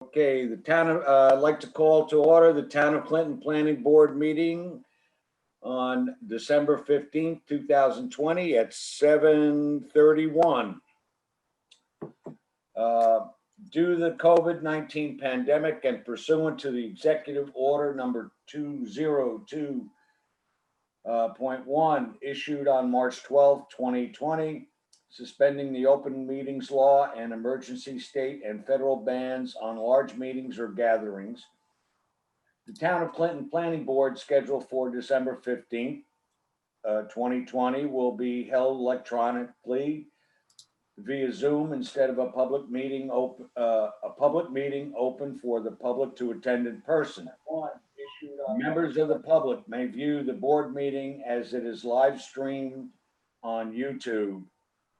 Okay, the town of, I'd like to call to order the Town of Clinton Planning Board meeting on December 15th, 2020 at 7:31. Due to the COVID-19 pandemic and pursuant to the executive order number 202.1 issued on March 12th, 2020, suspending the open meetings law and emergency state and federal bans on large meetings or gatherings. The Town of Clinton Planning Board scheduled for December 15th, 2020 will be held electronically via Zoom instead of a public meeting open for the public to attend in person. Members of the public may view the board meeting as it is live streamed on YouTube.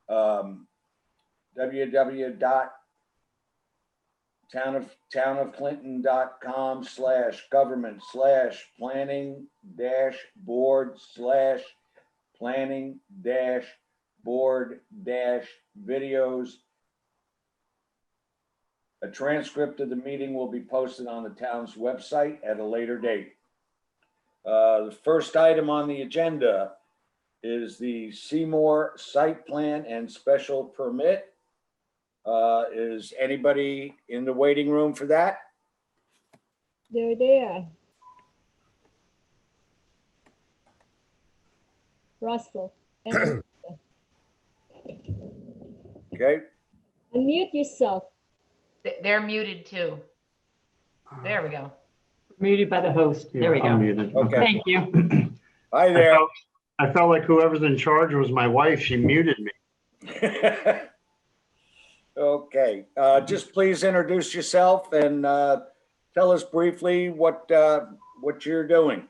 www.townofclinton.com/government/planning-board-videos. A transcript of the meeting will be posted on the town's website at a later date. The first item on the agenda is the Seymour site plan and special permit. Is anybody in the waiting room for that? They're there. Russell. Okay. Unmute yourself. They're muted too. There we go. Muted by the host. There we go. Unmuted. Okay. Thank you. Hi there. I felt like whoever's in charge was my wife. She muted me. Okay, just please introduce yourself and tell us briefly what you're doing.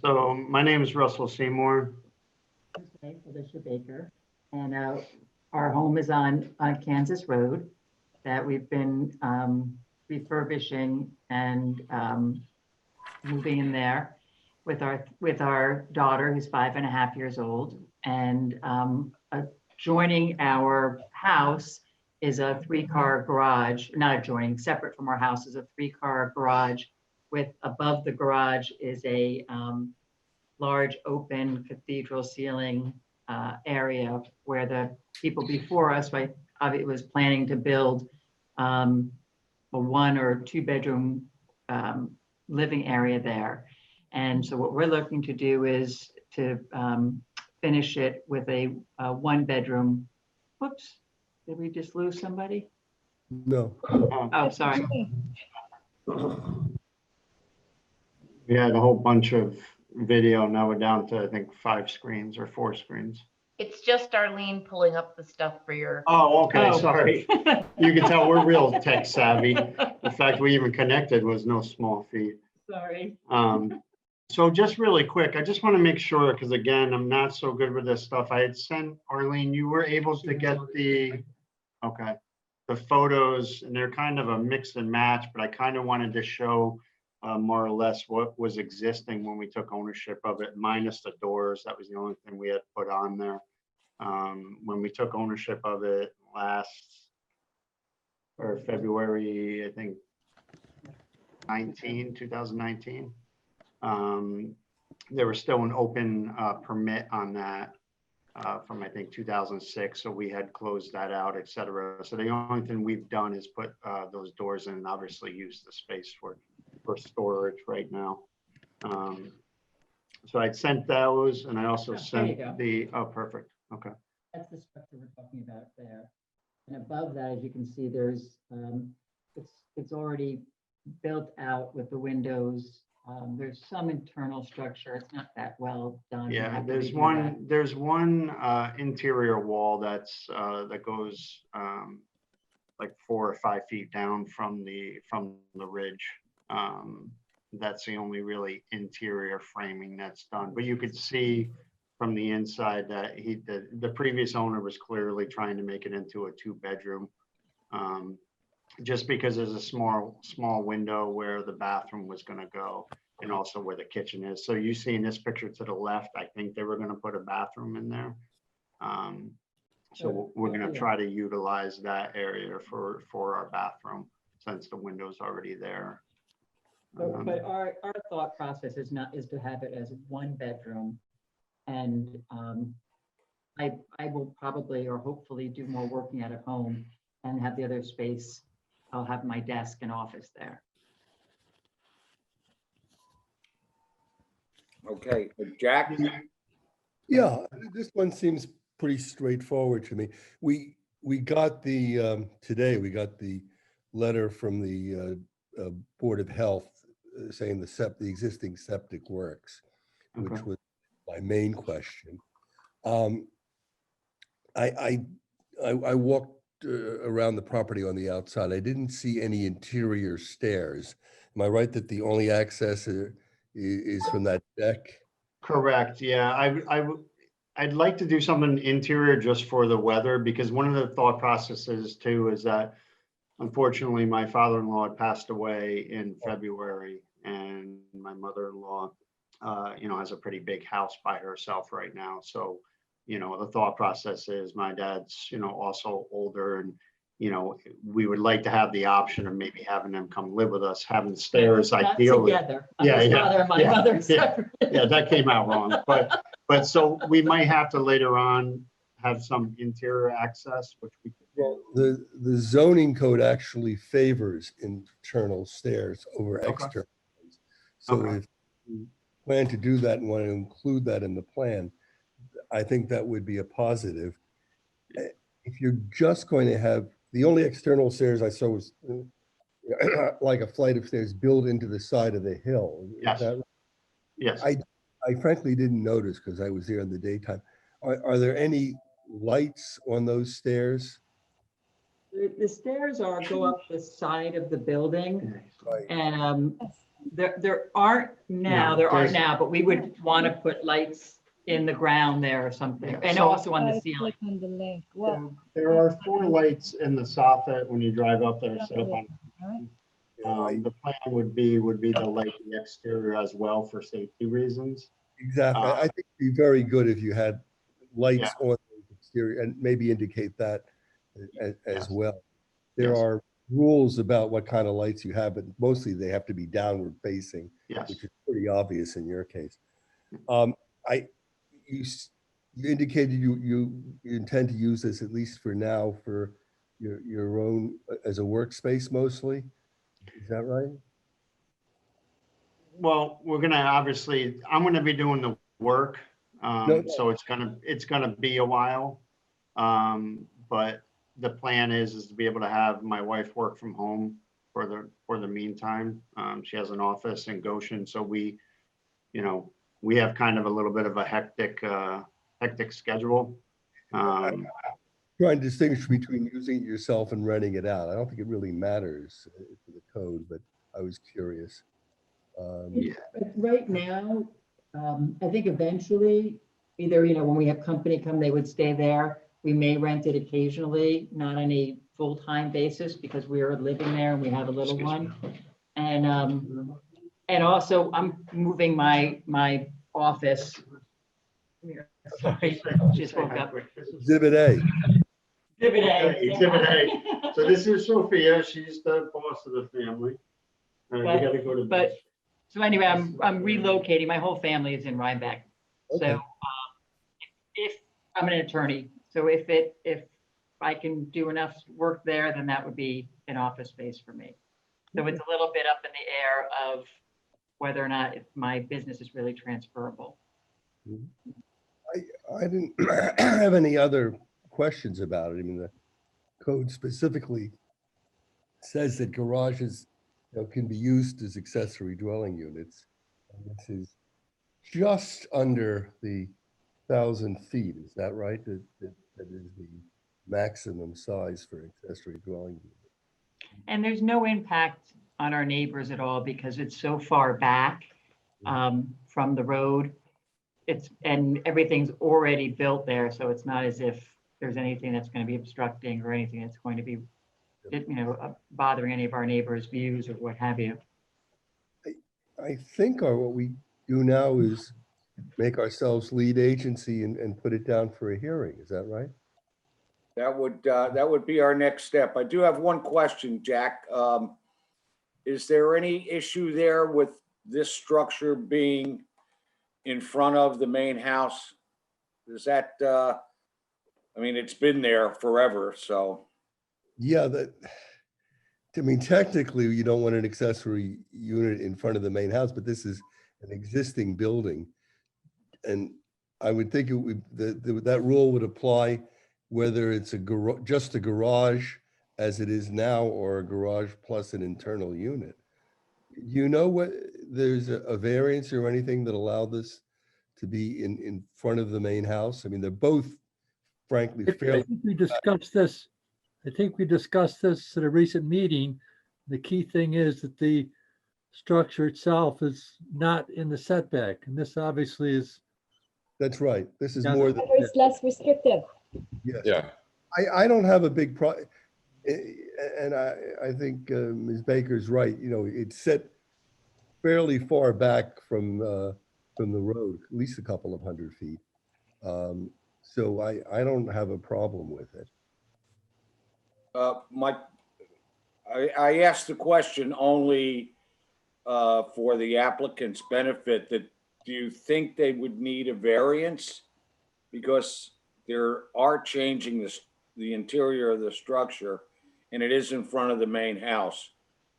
So my name is Russell Seymour. Okay, Alicia Baker, and our home is on Kansas Road that we've been refurbishing and moving in there with our daughter, who's 5.5 years old, and adjoining our house is a 3-car garage, not adjoining, separate from our house is a 3-car garage with above the garage is a large open cathedral ceiling area where the people before us, it was planning to build a 1 or 2 bedroom living area there. And so what we're looking to do is to finish it with a 1 bedroom. Whoops. Did we just lose somebody? No. Oh, sorry. We had a whole bunch of video. Now we're down to, I think, 5 screens or 4 screens. It's just Arlene pulling up the stuff for your. Oh, okay. Oh. Sorry. You can tell we're real tech savvy. The fact we even connected was no small feat. Sorry. So just really quick, I just want to make sure, because again, I'm not so good with this stuff. I had sent Arlene, you were able to get the photos, and they're kind of a mix and match, but I kind of wanted to show more or less what was existing when we took ownership of it, minus the doors. That was the only thing we had put on there. When we took ownership of it February, I think, 2019. There was still an open permit on that from, I think, 2006. So we had closed that out, et cetera. So the only thing we've done is put those doors in and obviously use the space for storage right now. So I sent those, and I also sent perfect. Okay. That's the structure we're talking about there. And above that, as you can see, there's it's already built out with the windows. There's some internal structure. It's not that well done. Yeah, there's one interior wall that's that goes like 4 or 5 feet down from the ridge. That's the only really interior framing that's done. But you could see from the inside that the previous owner was clearly trying to make it into a 2-bedroom. Just because there's a small window where the bathroom was going to go, and also where the kitchen is. So you see in this picture to the left, I think they were going to put a bathroom in there. So we're going to try to utilize that area for our bathroom. since the window's already there. But our thought process is to have it as one bedroom. And I will probably or hopefully do more working out of home and have the other space. I'll have my desk and office there. Okay, Jack? Yeah, this one seems pretty straightforward to me. We got today we got the letter from the Board of Health saying the existing septic works, which Okay. was my main question. I walked around the property on the outside. I didn't see any interior stairs. Am I right that the only access is from that deck? Correct, yeah, I'd like to do something interior just for the weather, because one of the thought processes too is that unfortunately my father-in-law had passed away in February, and my mother-in-law, has a pretty big house by herself right now. So, the thought process is my dad's, also older, and, we would like to have the option of maybe having them come live with us, having stairs Not ideally. together. Yeah, His yeah, father and my yeah, mother yeah. separate. Yeah, that came out wrong, but so we might have to later on have some interior access, which we could Well, do. the zoning code actually favors internal stairs over Okay. external. So Okay. if you plan to do that and want to include that in the plan, I think that would be a positive. If you're just going to have, the only external stairs I saw was like a flight of stairs built into the side of the hill. Is Yes. that right? Yes. I frankly didn't notice because I was there in the daytime. Are there any lights on those stairs? The stairs go up the side of the building, Right. and there aren't now, No, there are there's- now, but we would want to put lights in the ground there or something, and So- also on the I ceiling. click on the link. Well, There are 4 lights in the soffit when you drive up that are set up on. The plan would be to light the exterior as well for safety reasons. Exactly. I think it'd be very good if you had lights Yeah. on the exterior and maybe indicate that as Yes. well. There Yes. are rules about what kind of lights you have, but mostly they have to be downward facing, Yes. which is pretty obvious in your case. You indicated you intend to use this, at least for now, for your own, as a workspace mostly. Is that right? Well, we're gonna obviously, I'm gonna be doing the work, No. so it's gonna be a while. But the plan is to be able to have my wife work from home for the meantime. She has an office in Goshen, so we have kind of a little bit of a hectic schedule. Trying to distinguish between using it yourself and renting it out. I don't think it really matters for the code, but I was curious. Yeah. But right now, I think eventually, either, when we have company come, they would stay there. We may rent it occasionally, not on a full-time basis, because we are living there and we have a little Excuse one. And also I'm moving my office. Sorry, just woke up. Exhibit A. Exhibit A. Exhibit A. So this is Sophia. She's the boss of the family. You gotta go to. But, so anyway, I'm relocating. My whole family is in Rhinebeck. Okay. So if I'm an attorney, so if I can do enough work there, then that would be an office space for me. So it's a little bit up in the air of whether or not my business is really transferable. I didn't have any other questions about it. I mean, the code specifically says that garages can be used as accessory dwelling units. And this is just under the 1,000 feet. Is that right? That is the maximum size for accessory dwelling unit. And there's no impact on our neighbors at all because it's so far back from the road. And everything's already built there, so it's not as if there's anything that's going to be obstructing or anything that's going to be, bothering any of our neighbors' views or what have you. I think what we do now is make ourselves lead agency and put it down for a hearing. Is that right? That would be our next step. I do have one question, Jack. Is there any issue there with this structure being in front of the main house? Is that, I mean, it's been there forever, so, Yeah, I mean, technically, you don't want an accessory unit in front of the main house, but this is an existing building. And I would think it would, that rule would apply whether it's just a garage as it is now, or a garage plus an internal unit. You know what, there's a variance or anything that allowed this to be in front of the main house? I mean, they're both frankly I fairly, think we discussed this. I think we discussed this at a recent meeting. The key thing is that the structure itself is not in the setback, and this obviously is. that's right. This is Yeah, more than, It's less restrictive. yes. Yeah, I don't have a big and I think Ms. Baker's right, you know, it's set fairly far back from the road, at least a couple of 100 feet. So I don't have a problem with it. I asked the question only for the applicant's benefit, that do you think they would need a variance? Because there are changing the interior of the structure, and it is in front of the main house.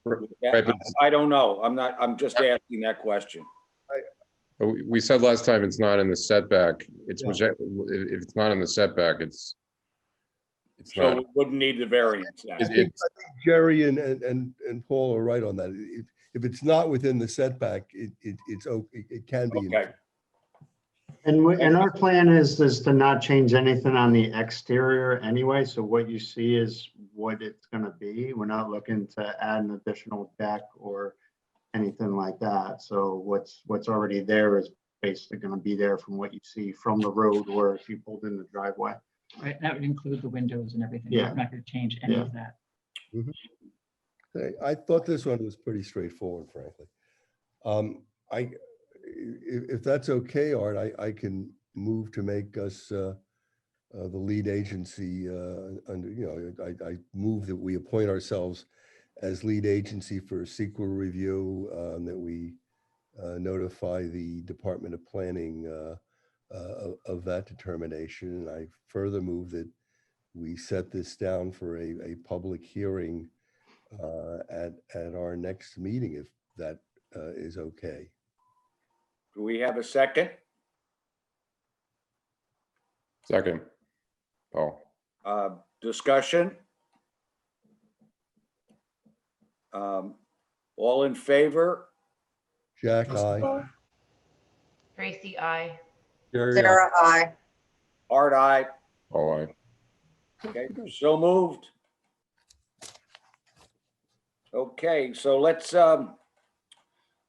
right, but I don't know. I'm just asking that question. we said last time it's not in the setback. It's Yeah. if it's not in the setback, it's So not. we wouldn't need the variance then. I think Jerry and Paul are right on that. If it's not within the setback, it's okay, it can be. Okay. And our plan is to not change anything on the exterior anyway. So what you see is what it's gonna be. We're not looking to add an additional deck or anything like that. So what's already there is basically gonna be there from what you see from the road, or if you pulled in the driveway. Right, that would include the windows and everything. Yeah. We're not going to change any Yeah. of that. I thought this one was pretty straightforward, frankly. If that's okay, Art, I can move to make us the lead agency under, you know, I move that we appoint ourselves as lead agency for sequel review, that we notify the Department of Planning of that determination. And I further move that we set this down for a public hearing at our next meeting, if that is okay. Do we have a second? Second. Paul. Discussion? All in favor? Jack, aye. Tracy, I. Sarah, aye. Art, aye. Paul, aye. Okay, so moved. Okay, so let's,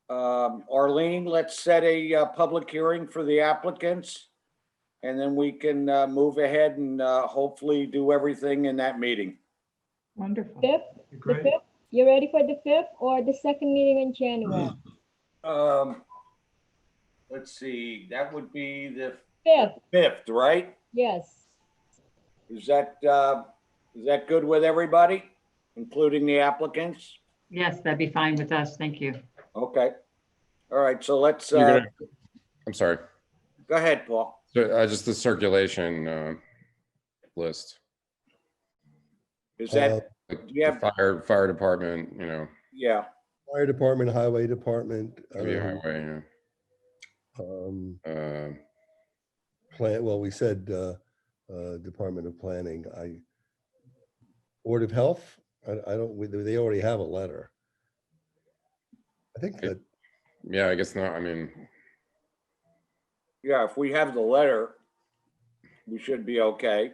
Arlene, let's set a public hearing for the applicants. And then we can move ahead and hopefully do everything in that meeting. Wonderful. Fifth, the fifth, you ready for the fifth or the second meeting in January? Let's see, that would be the Fifth, 5th, right? yes. Is that good with everybody, including the applicants? Yes, that'd be fine with us. Thank you. Okay. All right, so let's, You're gonna, I'm sorry. go ahead, Paul. So just the circulation list. Is that, Like you have- the fire department, you know, yeah, Fire department, highway department. maybe highway, Plan, well, we said Department of Planning. Board of Health, I don't, they already have a letter. I think that, yeah, I guess not. I mean, yeah, if we have the letter, we should be okay.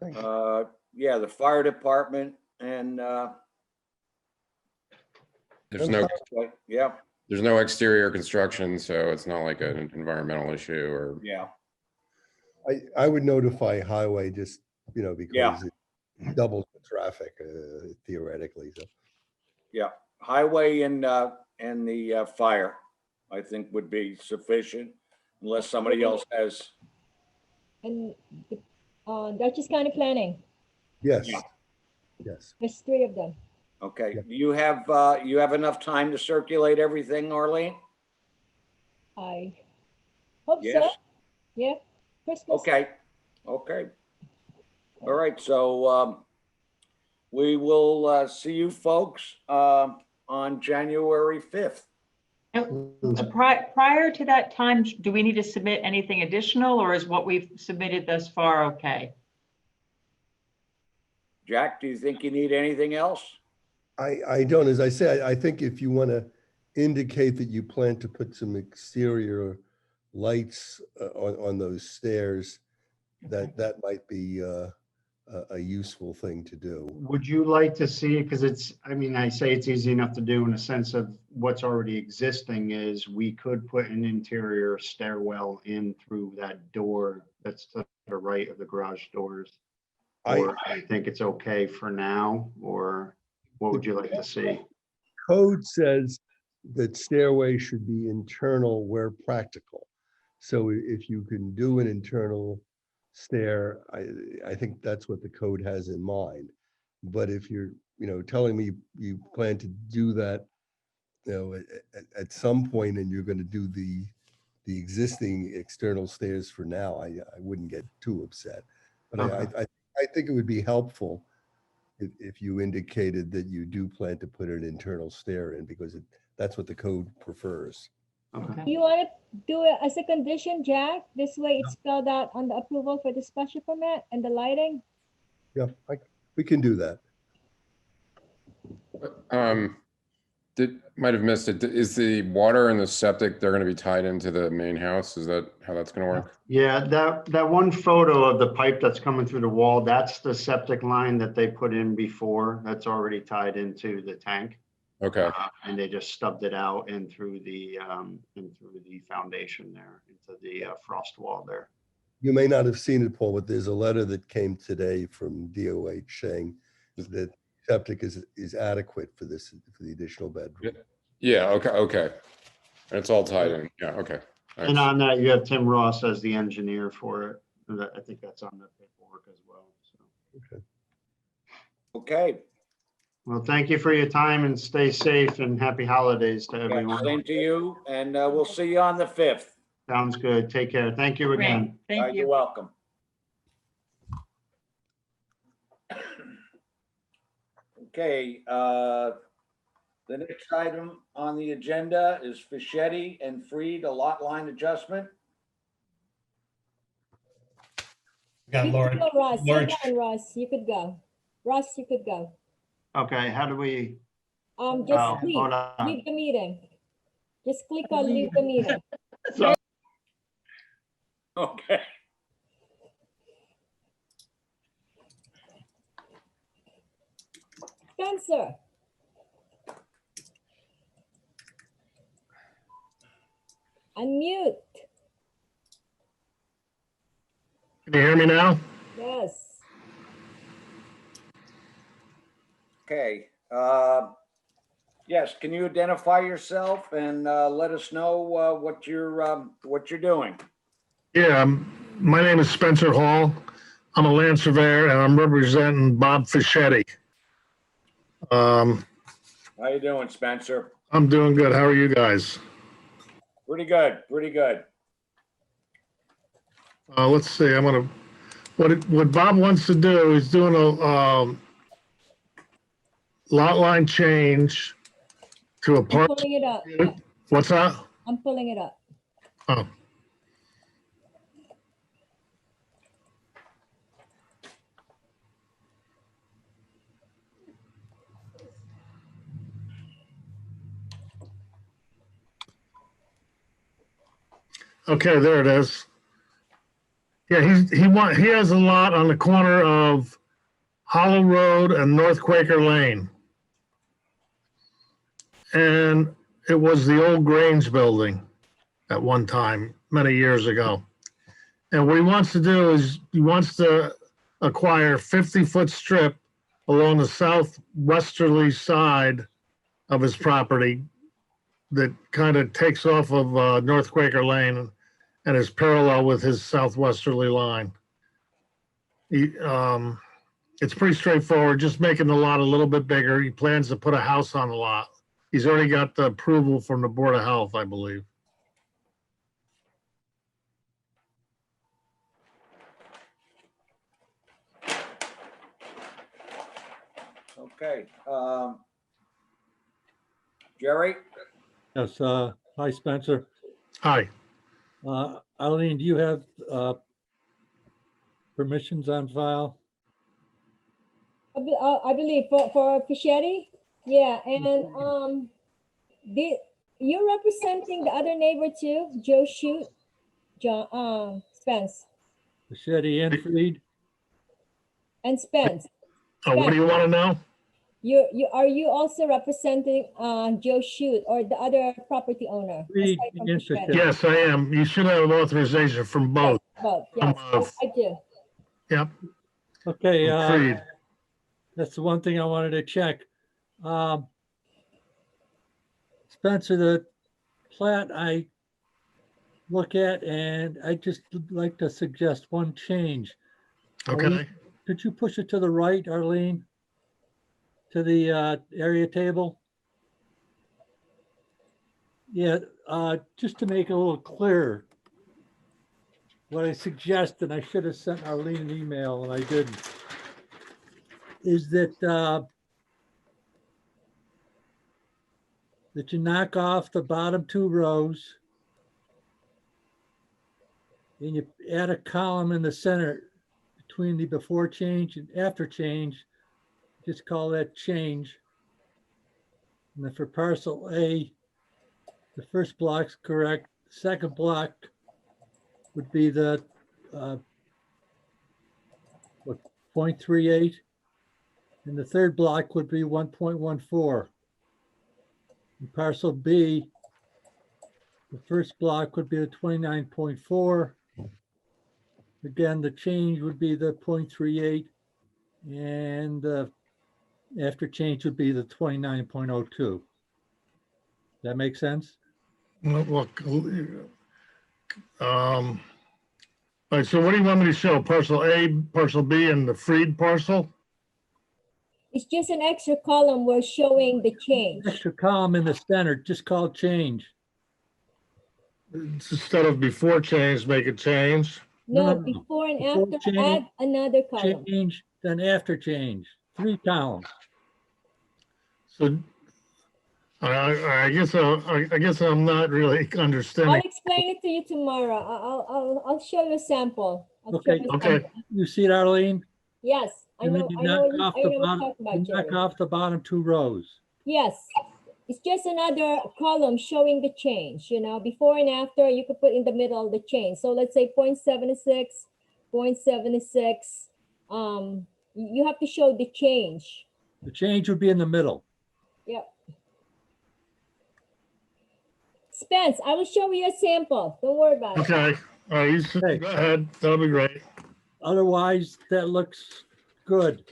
Yeah, the fire department and, there's no yeah, exterior construction, so it's not like an environmental issue or. yeah, I would notify highway just, you know, Yeah. because it doubles the traffic theoretically, so. yeah. Highway and the fire, I think would be sufficient unless somebody else has, And Dutchess County Planning. Yes, Yeah. yes. There's 3 of them. Okay, Yep. you have enough time to circulate everything, Arlene? I hope so. Yes? Yeah, Christmas. Okay, okay. All right, so we will see you folks on January 5th. Prior to that time, do we need to submit anything additional, or is what we've submitted thus far okay? Jack, do you think you need anything else? I don't, as I say, I think if you want to indicate that you plan to put some exterior lights on those stairs, that might be a useful thing to do. Would you like to see, because it's, I mean, I say it's easy enough to do in a sense of what's already existing is we could put an interior stairwell in through that door that's to the right of the garage doors. Or I think it's okay for now, or what would you like to see? Code says that stairway should be internal where practical. So if you can do an internal stair, I think that's what the code has in mind. But if you're, telling me you plan to do that, at some point and you're going to do the existing external stairs for now, I wouldn't get too upset. But Okay. I think it would be helpful if you indicated that you do plan to put an internal stair in, because that's what the code prefers. Okay. You want to do it as a condition, Jack? This way it's spelled out on the approval for the special permit and the lighting? Yeah, we can do that. Might have missed it. Is the water and the septic, they're going to be tied into the main house? Is that how that's going to work? Yeah, that one photo of the pipe that's coming through the wall, that's the septic line that they put in before. That's already tied into the tank. Okay. And they just stubbed it out and through the foundation there, into the frost wall there. You may not have seen it, Paul, but there's a letter that came today from DOH saying that septic is adequate for the additional bedroom. Yeah. Okay. And it's all tied in. Yeah. Okay. Thanks. And on that, you have Tim Ross as the engineer for it. And I think that's on the paperwork as well. So. Okay, Well, thank you for your time and stay safe and happy holidays to yeah, everyone. same to you, and we'll see you on the 5th. Sounds good. Take care. Thank you again. Thank You're you. welcome. Okay, the next item on the agenda is Fischetti and Freed, a lot line adjustment. You could go, Russ. Lauren. Hold on, Russ. You could go. Russ, you could go. Okay, how do we? Just leave. Hold on. Leave the meeting. Just click on leave the meeting. Okay. Spencer. Unmute. Can you hear me now? Yes. Okay, yes, can you identify yourself and let us know what you're doing? Yeah, my name is Spencer Hall. I'm a land surveyor and I'm representing Bob Fischetti. How you doing, Spencer? I'm doing good. How are you guys? Pretty good, pretty good. Let's see. What Bob wants to do is doing a lot line change to a I'm part. pulling it up. What's that? I'm pulling it up. Oh, okay, there it is. Yeah, he has a lot on the corner of Hollow Road and North Quaker Lane. And it was the old Grange building at one time, many years ago. And what he wants to do is he wants to acquire 50-foot strip along the southwesterly side of his property that kind of takes off of North Quaker Lane and is parallel with his southwesterly line. It's pretty straightforward, just making the lot a little bit bigger. He plans to put a house on the lot. He's already got the approval from the Board of Health, I believe. Okay, Jerry? Yes, hi Spencer. Hi. Eileen, do you have permissions on file? I believe for Fischetti, yeah, and you're representing the other neighbor too, Joe Shoot, John, Spence, Machete and Freed? and Spence. Oh, what do you want to know? Are you also representing Joe Shoot or the other property owner? Freed aside from and Fischetti? Fischetti. Yes, I am. You should have authorization from both. Both, yes, both. I do. Yep. Okay, Freed. that's the one thing I wanted to check. Spencer, the plat I look at, and I just like to suggest one change. Okay. Could you push it to the right, Arlene? To the area table? Yeah, just to make it a little clearer. What I suggest, and I should have sent Arlene an email and I didn't, is that that you knock off the bottom 2 rows and you add a column in the center between the before change and after change. Just call that change. And then for parcel A, the first block's correct. The second block would be the 0.38, and the third block would be 1.14. In parcel B, the first block would be the 29.4. Again, the change would be the 0.38, and the after change would be the 29.02. That make sense? Look, all right, so what do you want me to show? Parcel A, parcel B, and the Freed parcel? It's just an extra column we're showing the change. Extra column in the center, just called change. Instead of before change, make it change. No, No. before and Before after, change, add another column. Change, then after change, 3 columns. So I guess I'm not really I'll understanding. explain it to you tomorrow. I'll show you a sample. I'll show Okay, you a okay. sample. You see it, Arlene? Yes, I And know, then you I know, knock off I the know what you're bottom, talking you about, knock Jerry. off the bottom 2 rows. Yes, it's just another column showing the change, before and after, you could put in the middle the change. So let's say 0.76, 0.76. You have to show the change. The change would be in the middle. Yep. Spence, I will show you a sample. Don't worry about it. Okay, all right, Okay. go ahead. That'll be great. Otherwise, that looks good.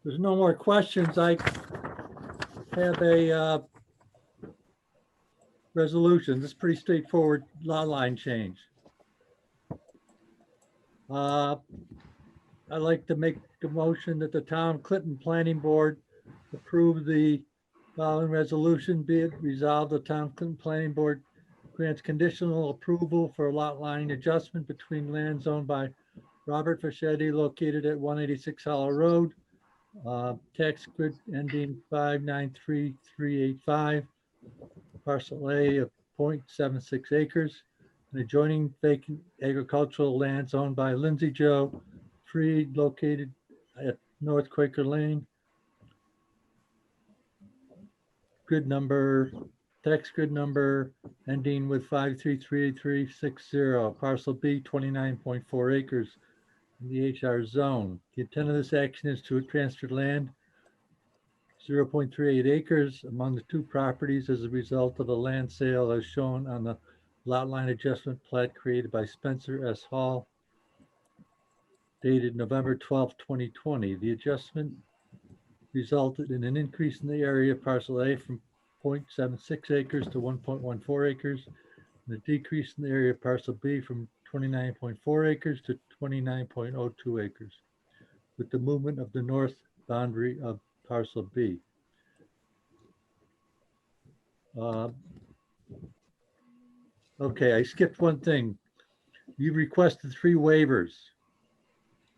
There's no more questions. I have a resolution. This is pretty straightforward lot line change. I'd like to make a motion that the Town of Clinton Planning Board approve the following resolution. Be it resolved, the Town of Clinton Planning Board grants conditional approval for a lot line adjustment between lands owned by Robert Fischetti located at 186 Hollow Road, tax grid ending 593385, parcel A of 0.76 acres, and adjoining vacant agricultural lands owned by Lindsay Joe Freed located at North Quaker Lane. Grid number, tax grid number ending with 5338360, parcel B, 29.4 acres in the HR zone. The intent of this action is to transfer land 0.38 acres among the 2 properties as a result of the land sale as shown on the lot line adjustment plat created by Spencer S. Hall dated November 12, 2020. The adjustment resulted in an increase in the area of parcel A from 0.76 acres to 1.14 acres. and a decrease in the area of parcel B from 29.4 acres to 29.02 acres, with the movement of the north boundary of parcel B. Okay, I skipped one thing. You requested 3 waivers.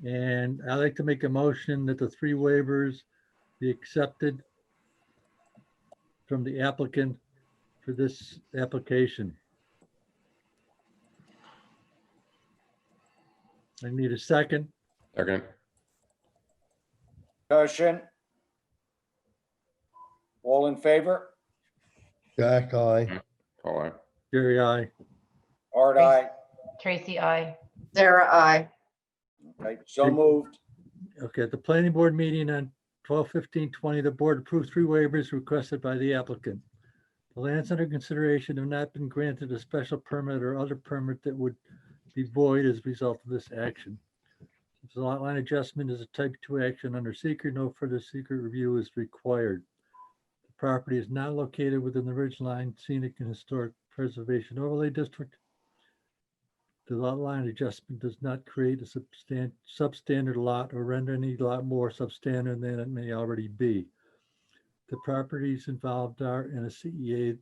And I'd like to make a motion that the 3 waivers be accepted from the applicant for this application. I need a second. Second. Discussion? All in favor? Jack, aye. All right. Jerry, I. Art, aye. Tracy, I. Sarah, I. Okay, so moved. Okay, at the planning board meeting on 12/15/20, the board approved 3 waivers requested by the applicant. The lands under consideration have not been granted a special permit or other permit that would be void as a result of this action. If the lot line adjustment is a type 2 action under seeker, no further seeker review is required. The property is not located within the Ridgeline Scenic and Historic Preservation Overlay District. The lot line adjustment does not create a substandard lot or render any lot more substandard than it may already be. The properties involved are in a CEA,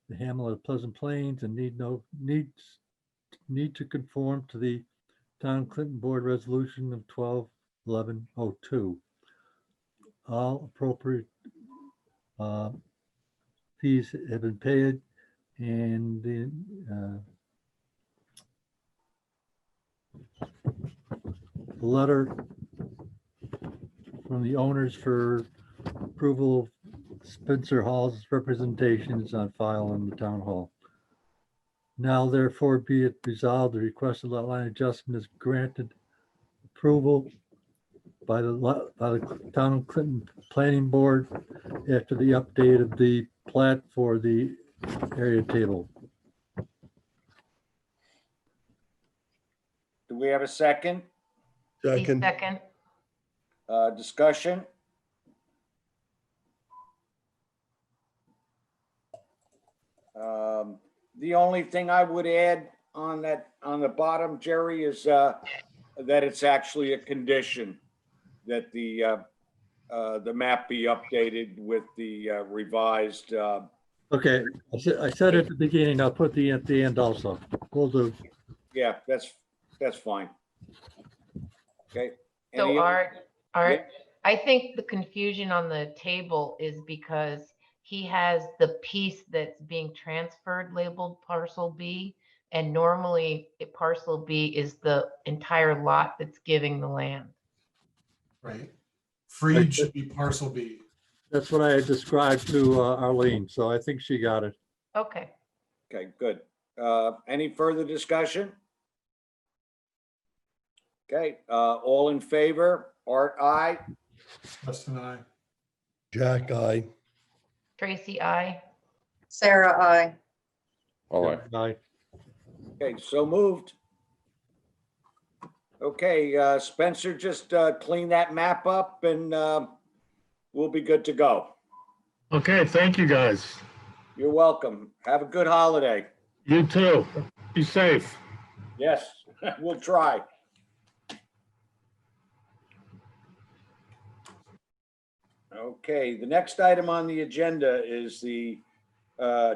the hamlet of Pleasant Plains, and need to conform to the Town Clinton Board Resolution of 12/11/02. All appropriate fees have been paid, and the letter from the owners for approval of Spencer Hall's representation is on file in the town hall. Now therefore be it resolved, the requested lot line adjustment is granted approval by the Town of Clinton Planning Board after the update of the plat for the area table. Do we have a second? Second, Second. Discussion? The only thing I would add on that, on the bottom, Jerry, is that it's actually a condition that the map be updated with the revised, Okay, I said at the beginning, I'll put the at the end also. Will do. yeah, that's fine. Okay. So Any other- Art, I think the confusion on the table is because he has the piece that's being transferred labeled parcel B. And normally parcel B is the entire lot that's giving the land. Right. Freed should be parcel B. That's what I had described to Arlene, so I think she got it. Okay. Okay, good. Any further discussion? Okay, all in favor? Art, aye. Justin, I. Jack, aye. Tracy, I. Sarah, I. All right. Aye. Okay, so moved. Okay, Spencer, just clean that map up and we'll be good to go. Okay, thank you, guys. You're welcome. Have a good holiday. You too. Be safe. Yes, we'll try. Okay, the next item on the agenda is the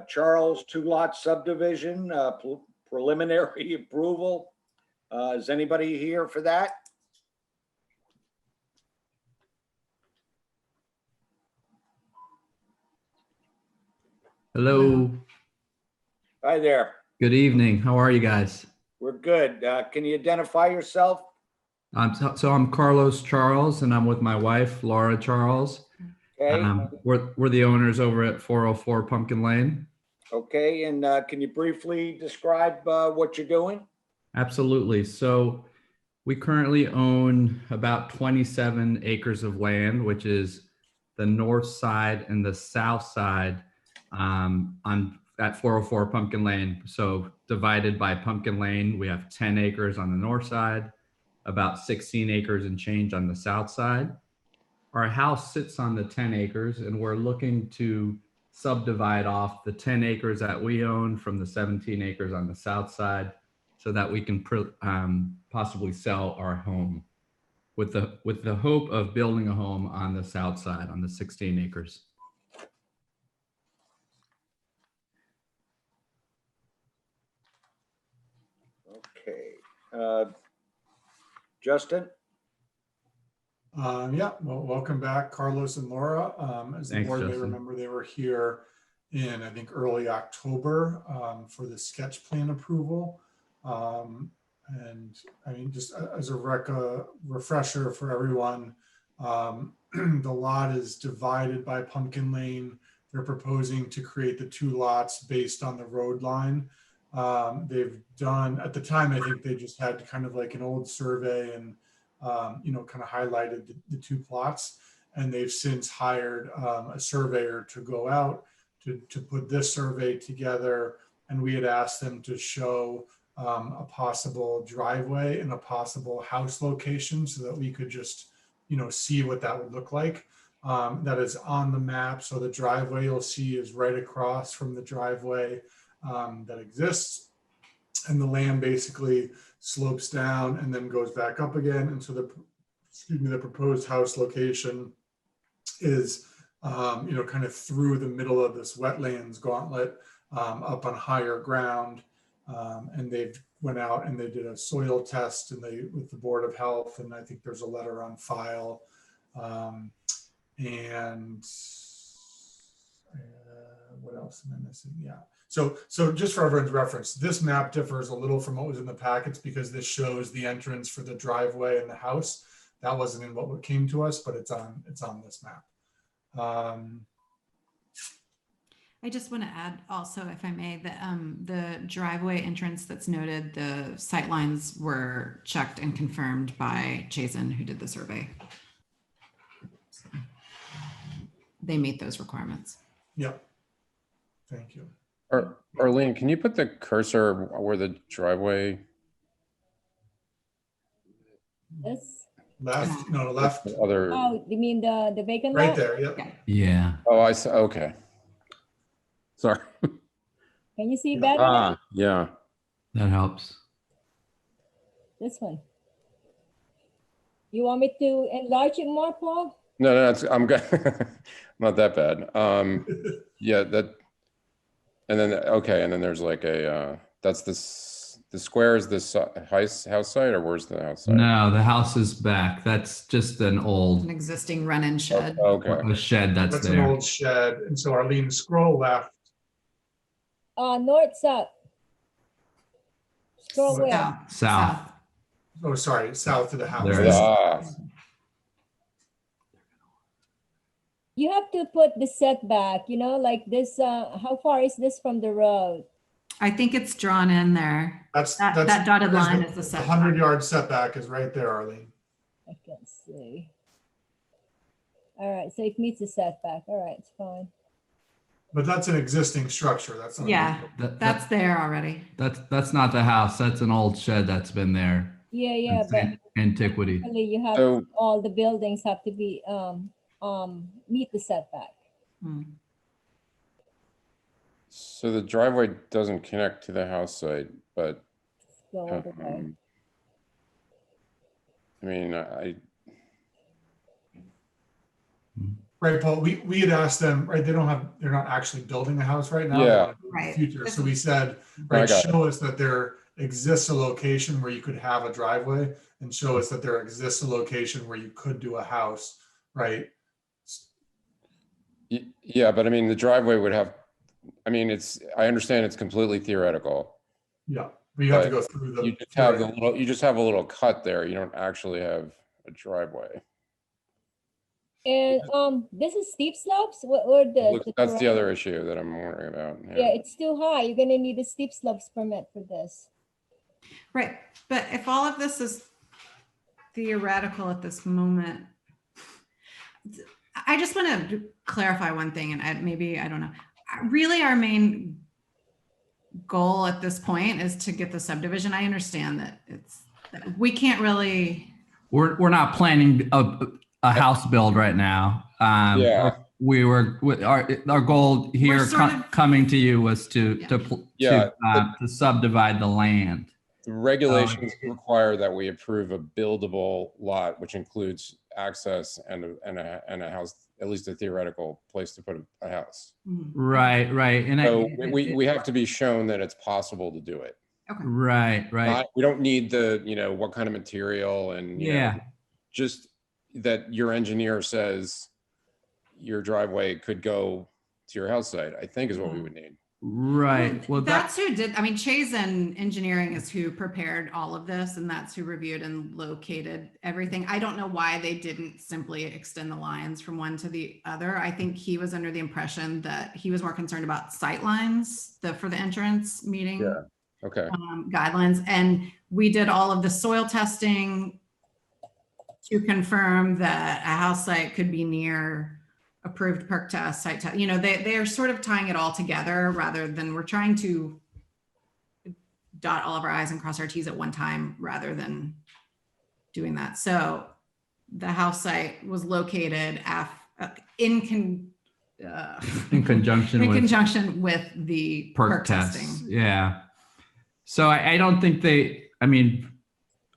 Charles 2-lot subdivision preliminary approval. Is anybody here for that? Hello, Hi there. good evening. How are you guys? We're good. Can you identify yourself? So I'm Carlos Charles and I'm with my wife, Laura Charles. Okay, We're the owners over at 404 Pumpkin Lane. okay, and can you briefly describe what you're doing? Absolutely. So we currently own about 27 acres of land, which is the north side and the south side at 404 Pumpkin Lane. So divided by Pumpkin Lane, we have 10 acres on the north side, about 16 acres and change on the south side. Our house sits on the 10 acres and we're looking to subdivide off the 10 acres that we own from the 17 acres on the south side so that we can possibly sell our home with the hope of building a home on the south side on the 16 acres. Okay. Justin? Yeah, well, welcome back, Carlos and Laura. As the Thanks, board may Justin. remember, they were here in, I think, early October for the sketch plan approval. And I mean, just as a refresher for everyone, the lot is divided by Pumpkin Lane. They're proposing to create the two lots based on the road line. They've done, at the time, I think they just had kind of like an old survey and you know, kind of highlighted the two plots, and they've since hired a surveyor to go out to put this survey together. And we had asked them to show a possible driveway and a possible house location so that we could just, you know, see what that would look like. That is on the map. So the driveway you'll see is right across from the driveway that exists. And the land basically slopes down and then goes back up again. And so the proposed house location is, you know, kind of through the middle of this wetlands gauntlet up on higher ground. And they've went out and they did a soil test and with the Board of Health, and I think there's a letter on file. What else am I missing? Yeah. So just for everyone's reference, this map differs a little from what was in the packets because this shows the entrance for the driveway and the house. That wasn't in what came to us, but it's on this map. I just want to add also, if I may, that the driveway entrance that's noted, the sight lines were checked and confirmed by Chazen, who did the survey. So they meet those requirements. Yep. Thank you. Arlene, can you put the cursor where the driveway? This, Left, no, left, Other. oh, you mean the vacant right lot? there, yep. Yeah. Oh, I see. Okay. Sorry. Can you see better? now? Yeah. That helps. This one. You want me to enlarge it more, Paul? No, I'm good. Not that bad. Yeah, that. And then, okay, and then there's like that's the square is this house site, or where's the house site? No, the house is back. That's just an old An existing run-in shed. Okay. a shed that's That's an there. old shed. And so Arlene, scroll left. North, south. Scroll where? South. Oh, sorry, south of the house. There it is. You have to put the setback, you know, like this, how far is this from the road? I think it's drawn in there. That dotted line is the The setback. 100-yard setback is right there, Arlene. I can't see. All right, so it meets the setback. All right, it's fine. But that's an existing structure. That's not. Yeah, that's there already. That's not the house. That's an old shed that's been there. Yeah, since but antiquity. really you have, So- all the buildings have to be, meet the setback. So the driveway doesn't connect to the house site, but Go all the way. I mean, I Right, Paul, we had asked them, right, they're not actually building a house right now. Yeah. They wanna do it in the Right. Future, so we said, I right, got it. show us that there exists a location where you could have a driveway and show us that there exists a location where you could do a house, right? yeah, but I mean, the driveway would have, I mean, I understand it's completely theoretical. Yeah, but you have to But go through the. You just have a little cut there. You don't actually have a driveway. And, this is steep slopes, or That's the other issue that I'm wondering about. Yeah, it's too high. You're gonna need a steep slopes permit for this. Right, but if all of this is theoretical at this moment, I just want to clarify one thing, and I don't know. Really, our main goal at this point is to get the subdivision. I understand that we can't really. We're not planning a house build right now. Yeah. our goal here sort of- coming to you was to Yeah, to subdivide the land. The regulations require that we approve a buildable lot, which includes access and a house, at least a theoretical place to put a house. Right. And So we have to be shown that it's possible to do it. Right. We don't need the, what kind of material and, just that your engineer says your driveway could go to your house site, I think is what we would need. Right. Well, that's who did. I mean, Chazen Engineering is who prepared all of this, and that's who reviewed and located everything. I don't know why they didn't simply extend the lines from one to the other. I think he was under the impression that he was more concerned about sight lines for the entrance meeting. Yeah. Okay. Guidelines, and we did all of the soil testing to confirm that a house site could be near approved perk test site test. They are sort of tying it all together rather than we're trying to dot all of our I's and cross our T's at one time rather than doing that. So the house site was located in conjunction with the perk testing. Yeah. So I don't think I mean,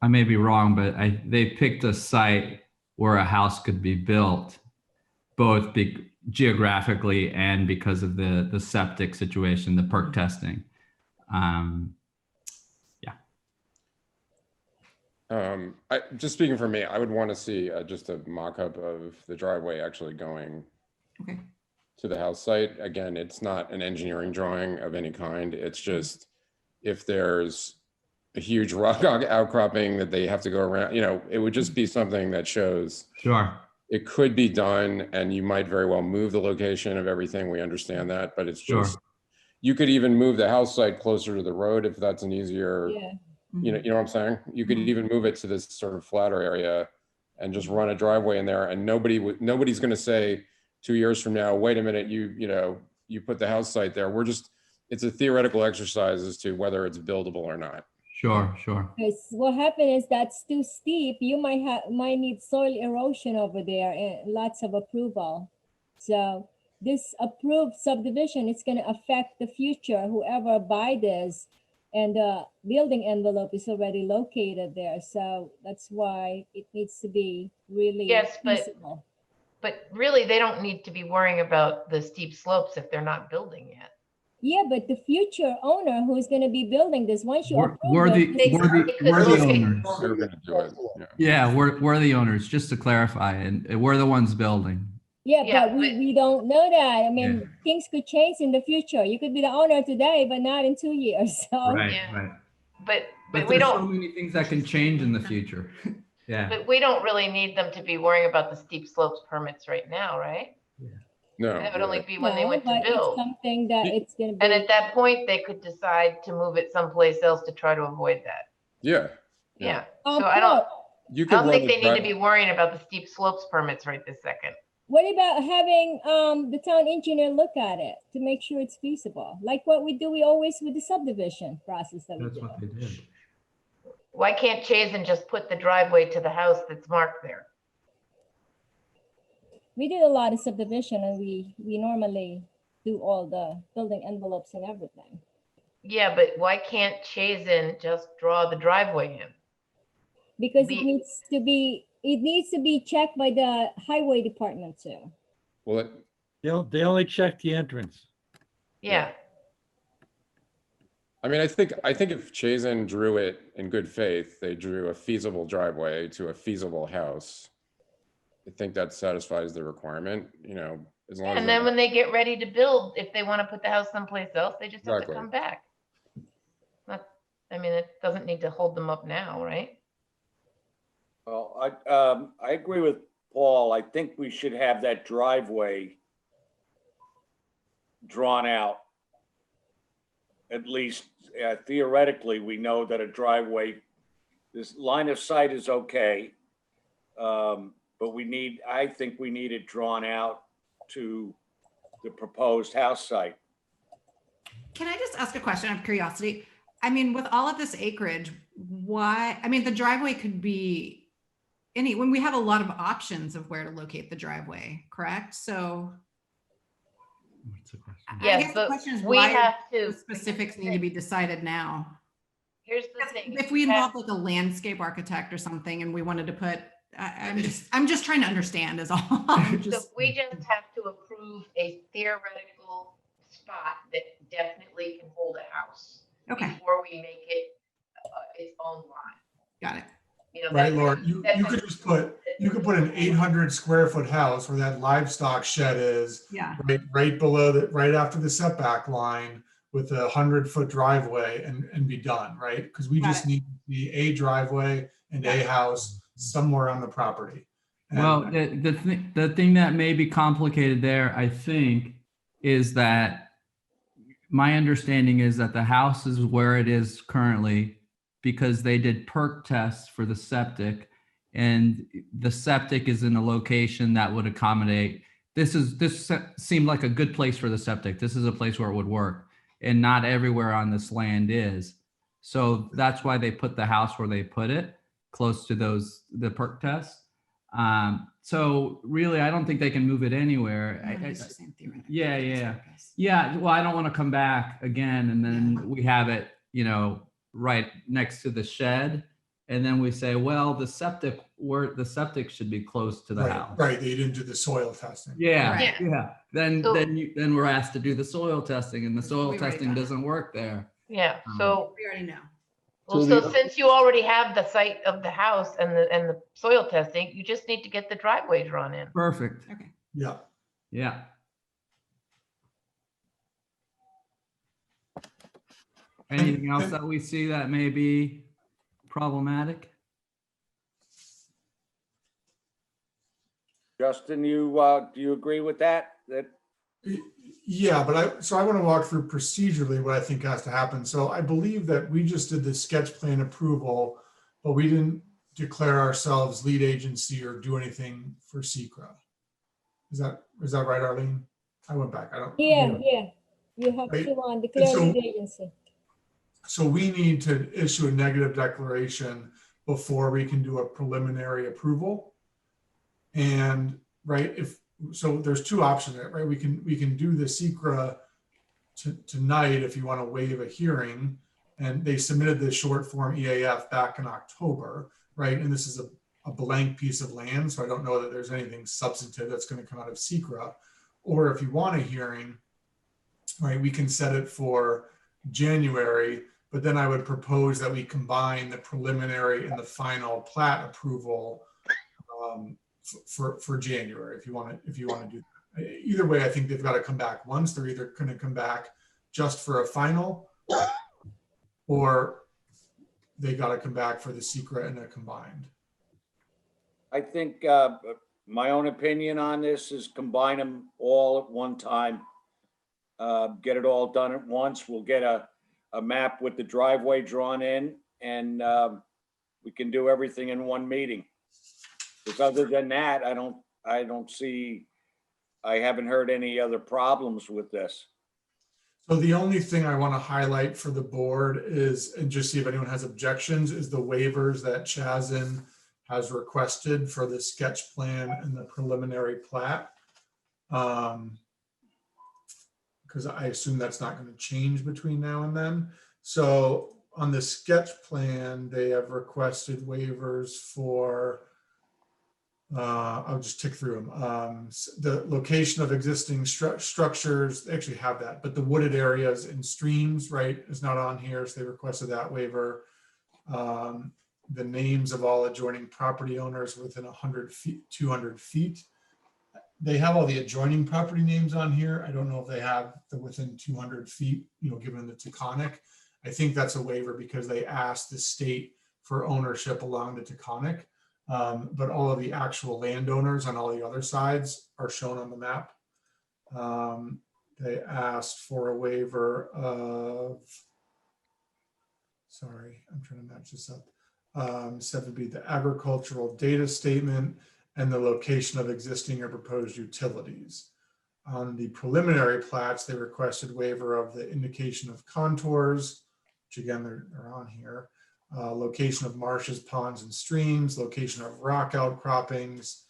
I may be wrong, but they picked a site where a house could be built, both geographically and because of the septic situation, the perk testing. Just speaking for me, I would want to see just a mock-up of the driveway actually going to the house site. Again, it's not an engineering drawing of any kind. It's just if there's a huge rock outcropping that they have to go around, it would just be something that shows. Sure. It could be done, and you might very well move the location of everything. We understand that, but it's just, you could even move the house site closer to the road if that's an easier, you know what I'm saying? You could even move it to this sort of flatter area and just run a driveway in there, and nobody's going to say 2 years from now, wait a minute, you put the house site there. It's a theoretical exercise as to whether it's buildable or not. Sure. Because what happened is that's too steep. You might need soil erosion over there and lots of approval. So this approved subdivision is going to affect the future, whoever buy this, and the building envelope is already located there. So that's why it needs to be really feasible. But really, they don't need to be worrying about the steep slopes if they're not building yet. Yeah, but the future owner who's going to be building this, once you approve we're the owners. We're going to do it. Yeah, we're the owners, just to clarify, and we're the ones building. Yeah, but we don't know that. I mean, things could change in the future. You could be the owner today, but not in 2 years. So. Right. But we don't. So many things that can change in the future. Yeah. But we don't really need them to be worrying about the steep slopes permits right now, right? No. That would only be when they went to build. It's something that it's going to be. And at that point, they could decide to move it someplace else to try to avoid that. Yeah. So I don't think they need to be. be worrying about the steep slopes permits right this second. What about having the town engineer look at it to make sure it's feasible? Like what we always with the subdivision process that we do. That's what they did. Why can't Chazen just put the driveway to the house that's marked there? We did a lot of subdivision, and we normally do all the building envelopes and everything. Yeah, but why can't Chazen just draw the driveway in? Because it needs to be checked by the highway department too. Well, They only check the entrance. Yeah. I mean, I think if Chazen drew it in good faith, they drew a feasible driveway to a feasible house. I think that satisfies the requirement, as long as. And then when they get ready to build, if they want to put the house someplace else, they just have to come back. It doesn't need to hold them up now, right? Well, I agree with Paul. I think we should have that driveway drawn out. At least theoretically, we know that a driveway, this line of sight is okay. But I think we need it drawn out to the proposed house site. Can I just ask a question of curiosity? I mean, with all of this acreage, the driveway could be when we have a lot of options of where to locate the driveway, correct? So What's the question? I Yes, guess the but question is we why have the to. specifics need to be decided now. Here's the thing. If we have- involve like a landscape architect or something and we wanted to put, I'm just trying to understand is all. I'm So just- we just have to approve a theoretical spot that definitely can hold a house Okay, before we make it its own lot. got it. You know, Right, that's- Laura, you could just put, you could put an 800 square foot house where that livestock shed is, Yeah, right below the, right after the setback line with a 100-foot driveway and be done, right? Because we Got just need a driveway and a house somewhere on the property. And- Well, the thing that may be complicated there, I think, is that my understanding is that the house is where it is currently because they did perk tests for the septic, and the septic is in a location that would accommodate. This seemed like a good place for the septic. This is a place where it would work, and not everywhere on this land is. So that's why they put the house where they put it, close to the perk tests. So really, I don't think they can move it anywhere. It's just saying theoretically Yeah, for this yeah. purpose. Yeah, well, I don't want to come back again and then we have it, right next to the shed. And then we say, well, the septic should be close to the Right, house. right, they didn't do the soil testing. Yeah, Right. yeah. Then So- then we're asked to do the soil testing, and the soil We already testing done it. doesn't work there. Yeah, so, We already know. well, So so the- since you already have the site of the house and the soil testing, you just need to get the driveway drawn in. Perfect. Okay. Yeah, Yeah. Anything else that we see that may be problematic? Justin, do you agree with that? That, yeah, but I want to walk through procedurally what I think has to happen. So I believe that we just did the sketch plan approval, but we didn't declare ourselves lead agency or do anything for SECRA. Is that right, Arlene? I went back. I don't. Yeah. You have Right. to declare So- lead agency. So we need to issue a negative declaration before we can do a preliminary approval. And right, so there's two options there, right? We can do the SECRA tonight if you want to waive a hearing. And they submitted the short form EAF back in October, right? And this is a blank piece of land, so I don't know that there's anything substantive that's going to come out of SECRA. Or if you want a hearing, right, we can set it for January. But then I would propose that we combine the preliminary and the final plat approval for January, if you want to do that. Either way, I think they've got to come back once. They're either going to come back just for a final, or they got to come back for the SECRA and a combined. I think my own opinion on this is combine them all at one time. Get it all done at once. We'll get a map with the driveway drawn in, and we can do everything in one meeting. Because other than that, I haven't heard any other problems with this. So the only thing I want to highlight for the board is, and just see if anyone has objections, is the waivers that Chazen has requested for the sketch plan and the preliminary plat. Because I assume that's not going to change between now and then. So on the sketch plan, they have requested waivers for, I'll just tick through them. The location of existing structures, they actually have that, but the wooded areas and streams, right, is not on here. So they requested that waiver. The names of all adjoining property owners within 100 feet, 200 feet. They have all the adjoining property names on here. I don't know if they have the within 200 feet, given the Taconic. I think that's a waiver because they asked the state for ownership along the Taconic. But all of the actual landowners on all the other sides are shown on the map. They asked for a waiver of, sorry, I'm trying to match this up. 7B, the agricultural data statement and the location of existing or proposed utilities. On the preliminary plats, they requested waiver of the indication of contours, which again, they're on here. Location of marshes, ponds, and streams, location of rock outcroppings,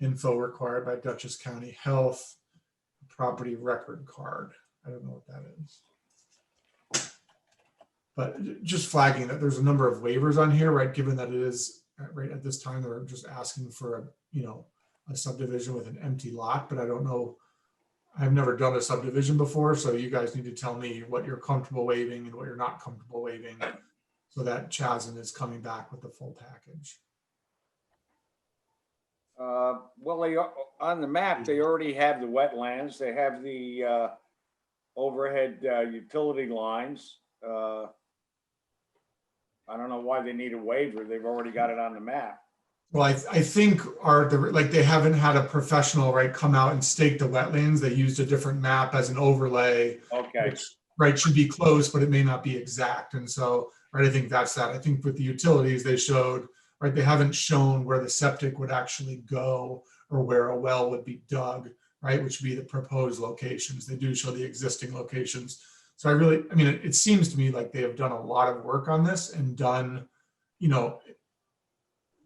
info required by Dutchess County Health, property record card. I don't know what that is. But just flagging that there's a number of waivers on here, right? Given that it is right at this time, they're just asking for a subdivision with an empty lot, but I don't know. I've never done a subdivision before, so you guys need to tell me what you're comfortable waiving and what you're not comfortable waiving, so that Chazen is coming back with the full package. Well, on the map, they already have the wetlands. They have the overhead utility lines. I don't know why they need a waiver. They've already got it on the map. Well, I think they haven't had a professional, right, come out and stake the wetlands. They used a different map as an overlay. Okay. Which, right, should be close, but it may not be exact. And so, right, I think that's that. I think with the utilities, they showed, right, they haven't shown where the septic would actually go or where a well would be dug, right, which would be the proposed locations. They do show the existing locations. So I mean, it seems to me like they have done a lot of work on this and done,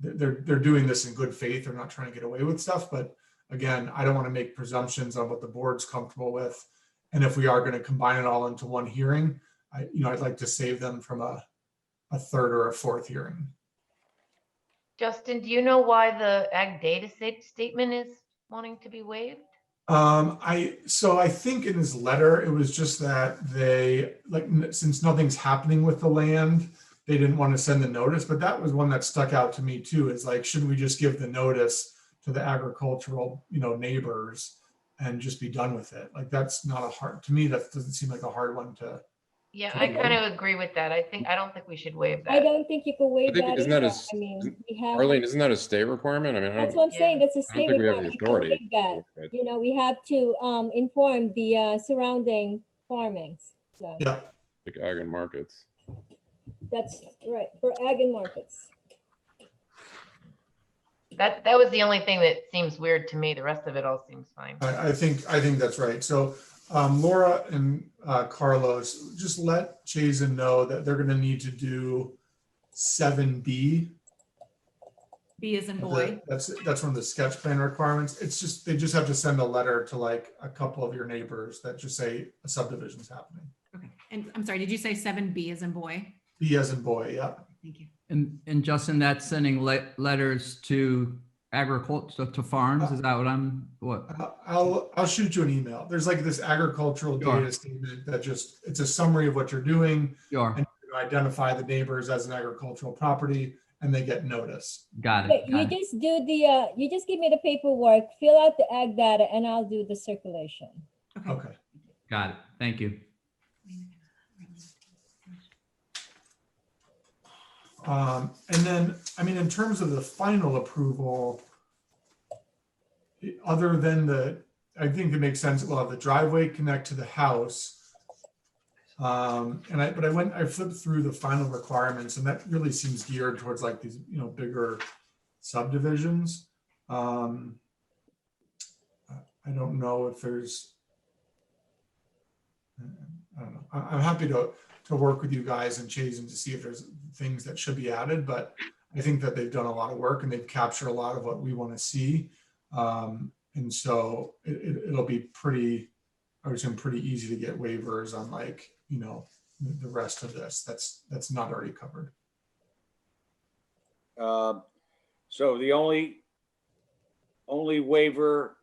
they're doing this in good faith. They're not trying to get away with stuff. But again, I don't want to make presumptions on what the board's comfortable with. And if we are going to combine it all into one hearing, I'd like to save them from a third or a fourth hearing. Justin, do you know why the ag data statement is wanting to be waived? I think in his letter, it was just that they, since nothing's happening with the land, they didn't want to send the notice, but that was one that stuck out to me too. Is like, shouldn't we just give the notice to the agricultural, neighbors and just be done with it? Like, that's not to me, that doesn't seem like a hard one to. Yeah, I kind of agree with that. I don't think we should waive I that. don't think you could waive that isn't that either. a, I mean, we have. Arlene, isn't that a state requirement? I mean, That's what I'm saying. That's a I don't state think we have the requirement. You can't authority. waive that. We have to inform the surrounding farmings. So Yeah. Like ag and markets. that's right, for ag and markets. That was the only thing that seems weird to me. The rest of it all seems fine. I think that's right. So Laura and Carlos, just let Chazen know that they're going to need to do 7B. B as in boy. That's one of the sketch plan requirements. It's just, they just have to send a letter to like a couple of your neighbors that just say a subdivision's happening. Okay. And I'm sorry, did you say 7B as in boy? B as in boy, yeah. Thank you. And Justin, that's sending letters to agriculture, to farms? Is that what I'll shoot you an email. There's like this agricultural Sure. data statement that it's a summary of what you're doing. Sure. And you identify the neighbors as an agricultural property and they get notice. Got Okay, it. you just do the you just give me the paperwork, fill out the ag data, and I'll do the circulation. Okay. Got it. Thank you. And then, I mean, in terms of the final approval, other than I think it makes sense, we'll have the driveway connect to the house. I flipped through the final requirements and that really seems geared towards like these, bigger subdivisions. I don't know if there's, I don't know. I'm happy to work with you guys and Chazen to see if there's things that should be added, but I think that they've done a lot of work and they've captured a lot of what we want to see. And so it'll be pretty easy to get waivers on like, the rest of this that's not already covered. So the only waiver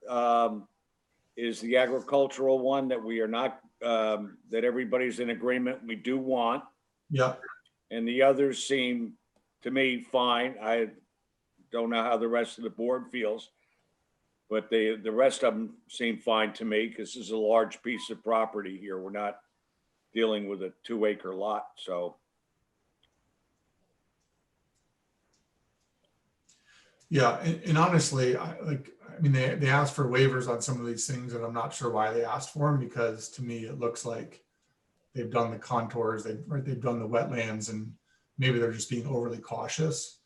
is the agricultural one that we are not, that everybody's in agreement we do want. Yeah. And the others seem to me fine. I don't know how the rest of the board feels, but the rest of them seem fine to me because this is a large piece of property here. We're not dealing with a 2-acre lot, so. Yeah, and honestly, they asked for waivers on some of these things, and I'm not sure why they asked for them because to me it looks like they've done the contours, they've done the wetlands, and maybe they're just being overly cautious.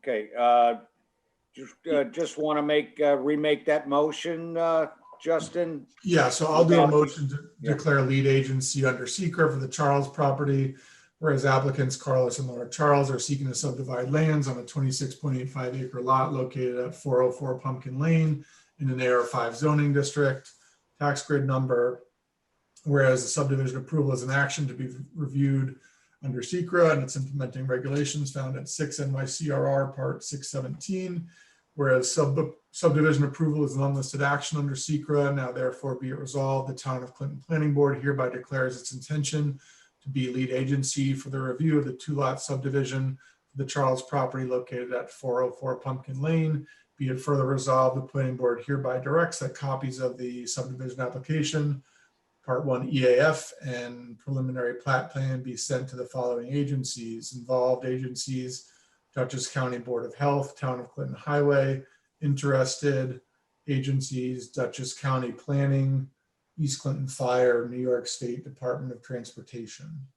Okay, just want to remake that motion, Justin. Yeah, so I'll do a motion to declare lead agency under secret for the Charles property. Whereas applicants Carlos and Laura Charles are seeking to subdivide lands on a 26.85 acre lot located at 404 Pumpkin Lane in an AR5 zoning district, tax grid number. Whereas the subdivision approval is an action to be reviewed under SECRA and its implementing regulations found at 6 NYCRR Part 617. Whereas subdivision approval is an unlisted action under SECRA, now therefore be it resolved, the Town of Clinton Planning Board hereby declares its intention to be lead agency for the review of the 2-lot subdivision for the Charles property located at 404 Pumpkin Lane. Be it further resolved, the planning board hereby directs that copies of the subdivision application, Part 1 EAF and preliminary plat plan be sent to the following agencies. Involved agencies: Dutchess County Board of Health, Town of Clinton Highway. Interested agencies: Dutchess County Planning, East Clinton Fire, New York State Department of Transportation.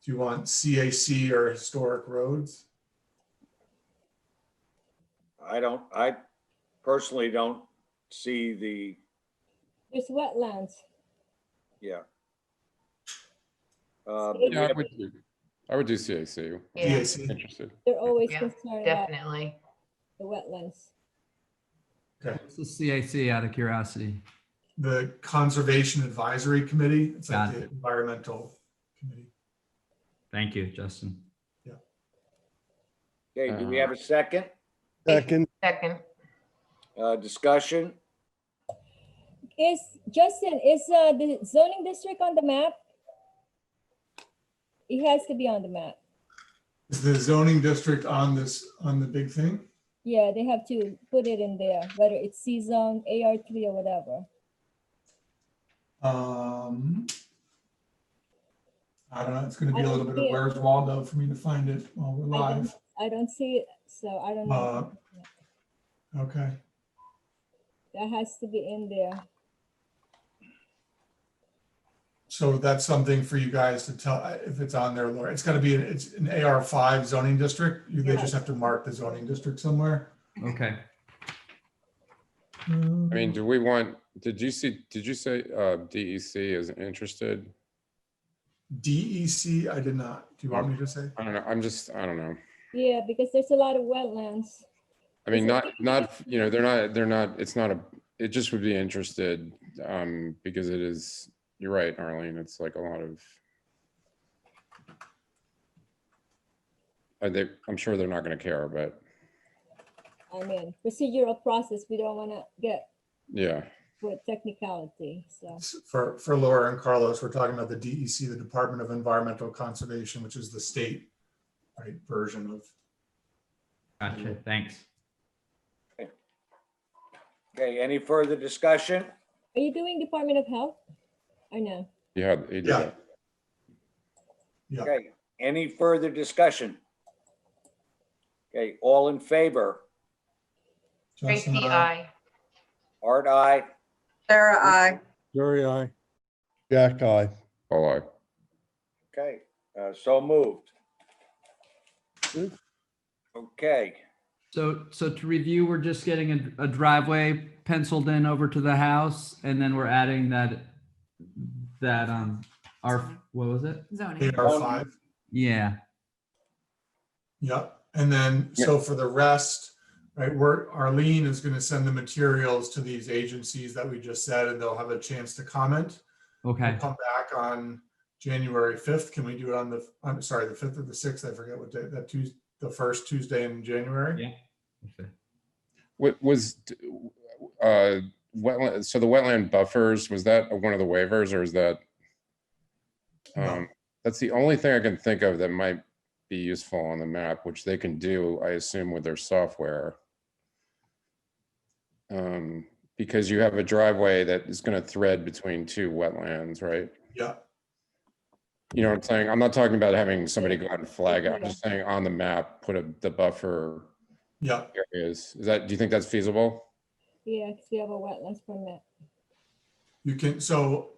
Do you want CAC or historic roads? I personally don't see the, There's wetlands. yeah. Yeah, I would do CAC. Yeah, CAC. Interested. They're always Yeah, concerned about definitely. the wetlands. Okay. What's the CAC out of curiosity? The Conservation Advisory Committee. It's like Got the it. environmental committee. Thank you, Justin. Okay, do we have a second? Second, Second, Discussion? Is, Justin, is the zoning district on the map? It has to be on the map. Is the zoning district on this, on the big thing? Yeah, they have to put it in there, whether it's C zone, AR3 or whatever. I don't know. It's going to be I a don't little bit see of it. Where's Waldo for me to find it while we're live. I don't see it, so I don't know. Okay. That has to be in there. So that's something for you guys to tell if it's on there, Laura. It's got to be, it's an AR5 zoning district. They just have to mark the zoning district somewhere. Okay. I mean, do we want, did you say DEC is interested? DEC, I did not. Do you want me to say? I don't know. I don't know. Yeah, because there's a lot of wetlands. I mean, Is it- you know, it's not it just would be interested, because it is, you're right, Arlene, it's like a lot of. I'm sure they're not gonna care, but I mean, procedural process, we don't want to get yeah. with technicality, so. For Laura and Carlos, we're talking about the DEC, the Department of Environmental Conservation, which is the state, right, version of. Gotcha. Thanks. Okay, any further discussion? Are you doing Department of Health? Or no? Yeah. He did Yeah. that. Yeah. Okay, any further discussion? Okay, all in favor? Justin, Tracy, aye. I. Art, aye. Sarah, I. Jerry, I. Jack, aye. All right. Okay, so moved. Good. Okay, So to review, we're just getting a driveway penciled in over to the house, and then we're adding that what was it? Zoning. AR5. Yeah. Yep. And then, so for the rest, right, Arlene is going to send the materials to these agencies that we just said, and they'll have a chance to comment. Okay. We'll come back on January 5th. Can we do it on the, I'm sorry, the 5th or the 6th? I forget what day, that Tuesday, the first Tuesday in January. Yeah. Okay. What was, wetland, so the wetland buffers, was that one of the waivers, or is that? No. That's the only thing I can think of that might be useful on the map, which they can do, I assume, with their software. Because you have a driveway that is going to thread between two wetlands, right? Yeah. You know what I'm saying? I'm not talking about having somebody go out and flag it. I'm just saying on the map, put the buffer Yeah. areas. Do you think that's feasible? Yeah, because we have a wetlands permit. You can, so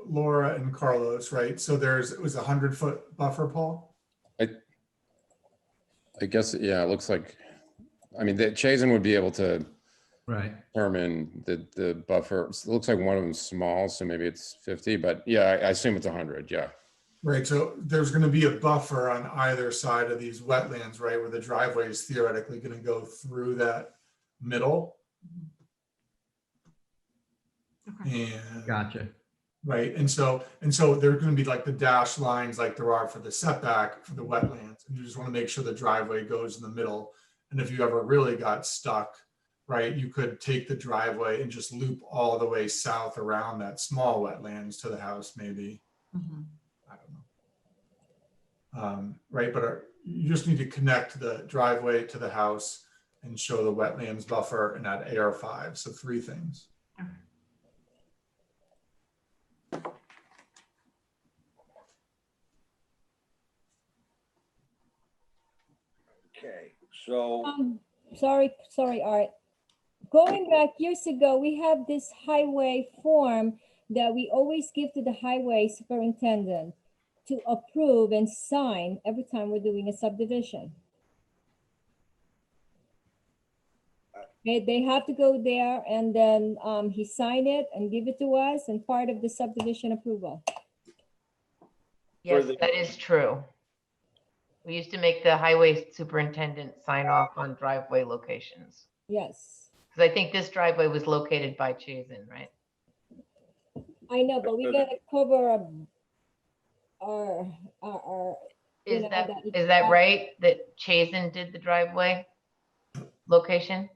Laura and Carlos, right? So it was 100-foot buffer, Paul? I guess, yeah, it looks like, I mean, Chazen would be able to Right. determine the buffer. It looks like one of them's small, so maybe it's 50, but yeah, I assume it's 100, yeah. Right, so there's going to be a buffer on either side of these wetlands, right, where the driveway is theoretically going to go through that middle. Okay. And Gotcha. right, and so there are going to be like the dashed lines like there are for the setback for the wetlands, and you just want to make sure the driveway goes in the middle. And if you ever really got stuck, right, you could take the driveway and just loop all the way south around that small wetlands to the house, maybe. Mhm. I don't know. Right, but you just need to connect the driveway to the house and show the wetlands buffer and add AR5. So 3 things. Okay. Okay, so Sorry, Art. Going back years ago, we have this highway form that we always give to the highway superintendent to approve and sign every time we're doing a subdivision. They have to go there and then he sign it and give it to us and part of the subdivision approval. Yes, the- that is true. We used to make the highway superintendent sign off on driveway locations. Yes, Because I think this driveway was located by Chazen, right? I know, but we gotta cover our, you Is know, that, that- is that right? That Chazen did the driveway location?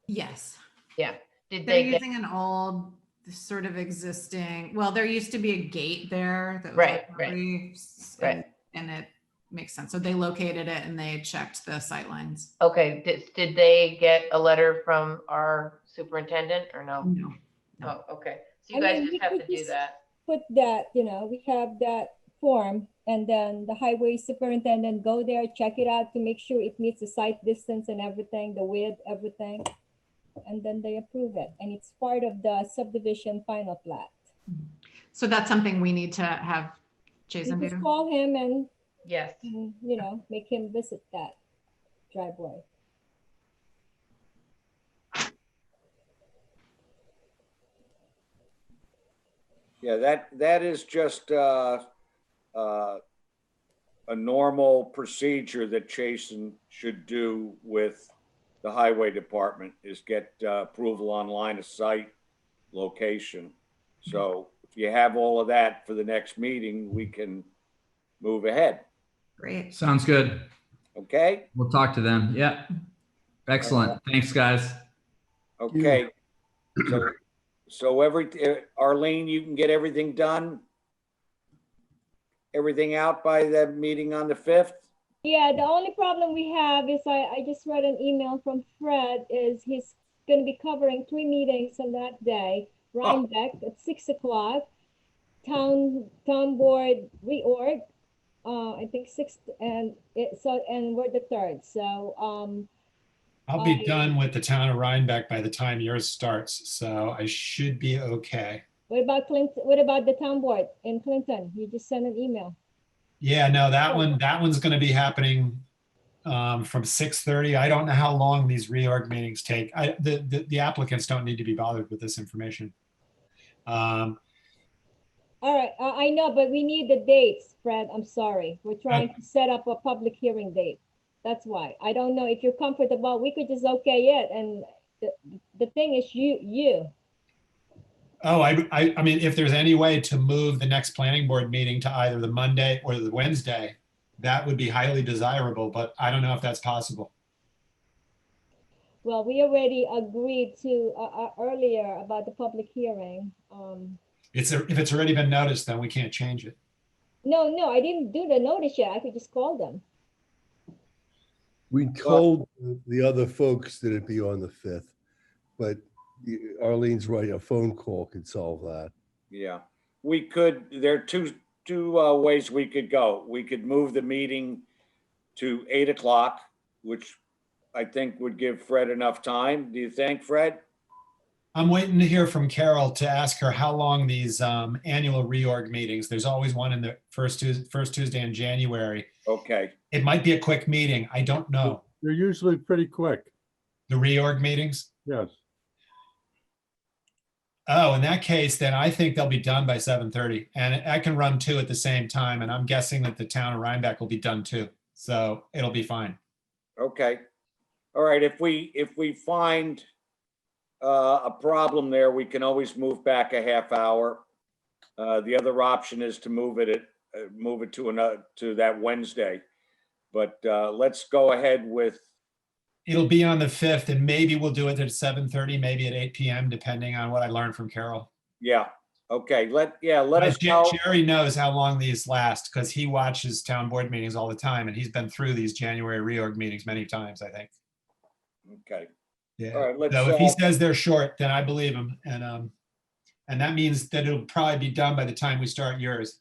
Yes. Yeah. Did They're they get, using an old sort of existing, well, there used to be a gate there that was Right, on right, property, right. and it makes sense. So they located it and they checked the sightlines. okay, did they get a letter from our superintendent or no? No. Oh, okay. So I you guys mean, just we have could to do just- that. Put that, we have that form and then the highway superintendent go there, check it out to make sure it meets the site distance and everything, the width, everything. And then they approve it and it's part of the subdivision final plat. So that's something we need to have You Jason just do? call him and, Yes. make him visit that driveway. yeah, that is just a normal procedure that Chasen should do with the highway department is get approval on line of sight location. So if you have all of that for the next meeting, we can move ahead. Great. Sounds good. Okay? We'll talk to them. Yeah. Excellent. Thanks, guys. Okay. So Arlene, you can get everything done? Everything out by the meeting on the 5th? Yeah, the only problem we have is I just read an email from Fred is he's gonna be covering 3 meetings on that day. Rhinebeck at 6 o'clock, town board reorg, I think 6th and we're the 3rd. So, I'll be done with the town of Rhinebeck by the time yours starts, so I should be okay. what about Clinton? What about the town board in Clinton? You just sent an email. Yeah, no, that one's going to be happening from 6:30. I don't know how long these reorg meetings take. The applicants don't need to be bothered with this information. All right, I know, but we need the dates, Fred. I'm sorry. We're trying to set up a public hearing date. That's why. I don't know if you're comfortable. We could just okay it. And the thing is you. Oh, I mean, if there's any way to move the next planning board meeting to either the Monday or the Wednesday, that would be highly desirable, but I don't know if that's possible. Well, we already agreed to earlier about the public hearing. If it's already been noticed, then we can't change it. No, I didn't do the notice yet. I could just call them. We told the other folks that it'd be on the 5th, but Arlene's right, a phone call could solve that. Yeah, we could, there are two ways we could go. We could move the meeting to 8 o'clock, which I think would give Fred enough time. Do you think, Fred? I'm waiting to hear from Carol to ask her how long these annual reorg meetings, there's always one in the first Tuesday in January. Okay, It might be a quick meeting. I don't know. They're usually pretty quick. The reorg meetings? Yes. Oh, in that case, then I think they'll be done by 7:30, and I can run 2 at the same time. And I'm guessing that the town of Rhinebeck will be done too. So it'll be fine. okay. All right, if we find a problem there, we can always move back a half hour. The other option is to move it to that Wednesday. But let's go ahead with, It'll be on the 5th, and maybe we'll do it at 7:30, maybe at 8 PM, depending on what I learned from Carol. yeah, okay, let us But know. Jerry knows how long these last because he watches town board meetings all the time, and he's been through these January reorg meetings many times, I think. Okay, Yeah. all right, let's, So if he says they're short, then I believe him, and that means that it'll probably be done by the time we start yours.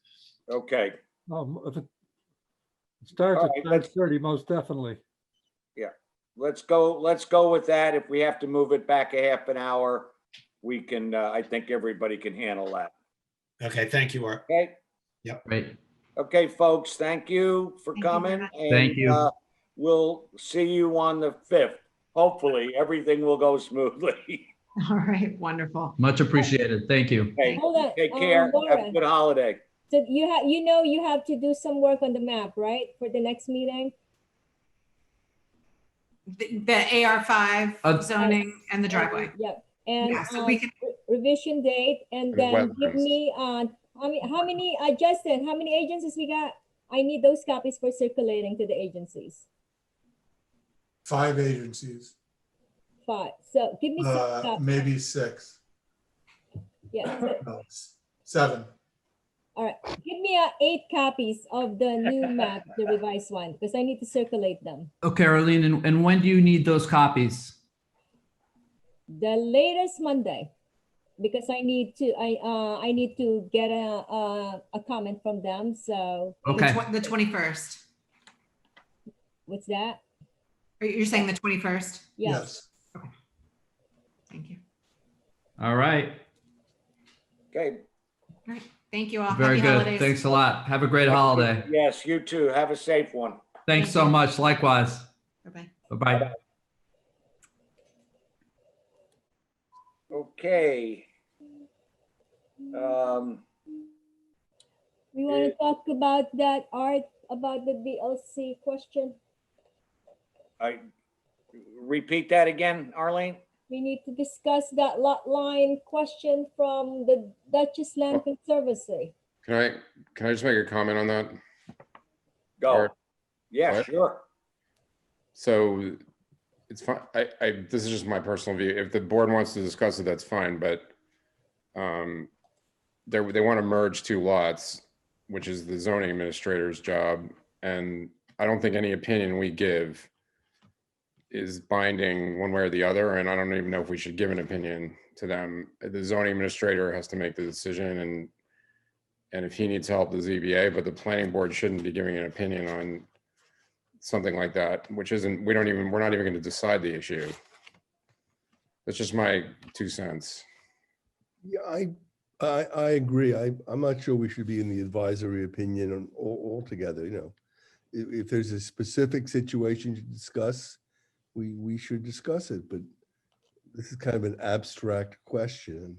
okay, If it starts All at right, let's- 5:30, most definitely. let's go with that. If we have to move it back a half an hour, we can, I think everybody can handle that. Okay, thank you, Art. Okay, Great. okay, folks, thank you for Thank you very coming. much. Thank and, you. We'll see you on the 5th. Hopefully, everything will go smoothly. All right, wonderful. Much appreciated. Thank you. Hey, Hold on, take care. Have a Laura. good holiday. So you have to do some work on the map, right, for the next meeting? The AR5 zoning and the driveway. Yep, and Yeah, so we can, revision date, and And then give wetlands. me, how many, Justin, how many agencies we got? I need those copies for circulating to the agencies. 5 agencies, 5, so give me some copies. maybe 6, Yeah, no, 7. all right, give me 8 copies of the new map, the revised one, because I need to circulate them. Okay, Arlene, and when do you need those copies? The latest Monday, because I need to get a comment from them, so Okay. the 21st. what's that? You're saying the 21st? Yes, Thank you. All right. Okay, All right, thank you all. Very Happy good. holidays. Thanks a lot. Have a great holiday. yes, you too. Have a safe one. Thanks so much. Likewise. Bye-bye. Bye-bye. Okay. we want to talk about that, Art, about the DLC question. I repeat that again, Arlene? We need to discuss that lot line question from the Duchess Land Conservancy. Can I just make a comment on that? Go. Art? Yeah, What? sure. So it's fine. This is just my personal view. If the board wants to discuss it, that's fine, but they want to merge 2 lots, which is the zoning administrator's job. And I don't think any opinion we give is binding one way or the other. And I don't even know if we should give an opinion to them. The zoning administrator has to make the decision, and if he needs help, the ZBA, but the planning board shouldn't be giving an opinion on something like that, which isn't, we're not even going to decide the issue. That's just my 2 cents. Yeah, I agree. I'm not sure we should be in the advisory opinion on altogether, you know. If there's a specific situation to discuss, we should discuss it, but this is kind of an abstract question.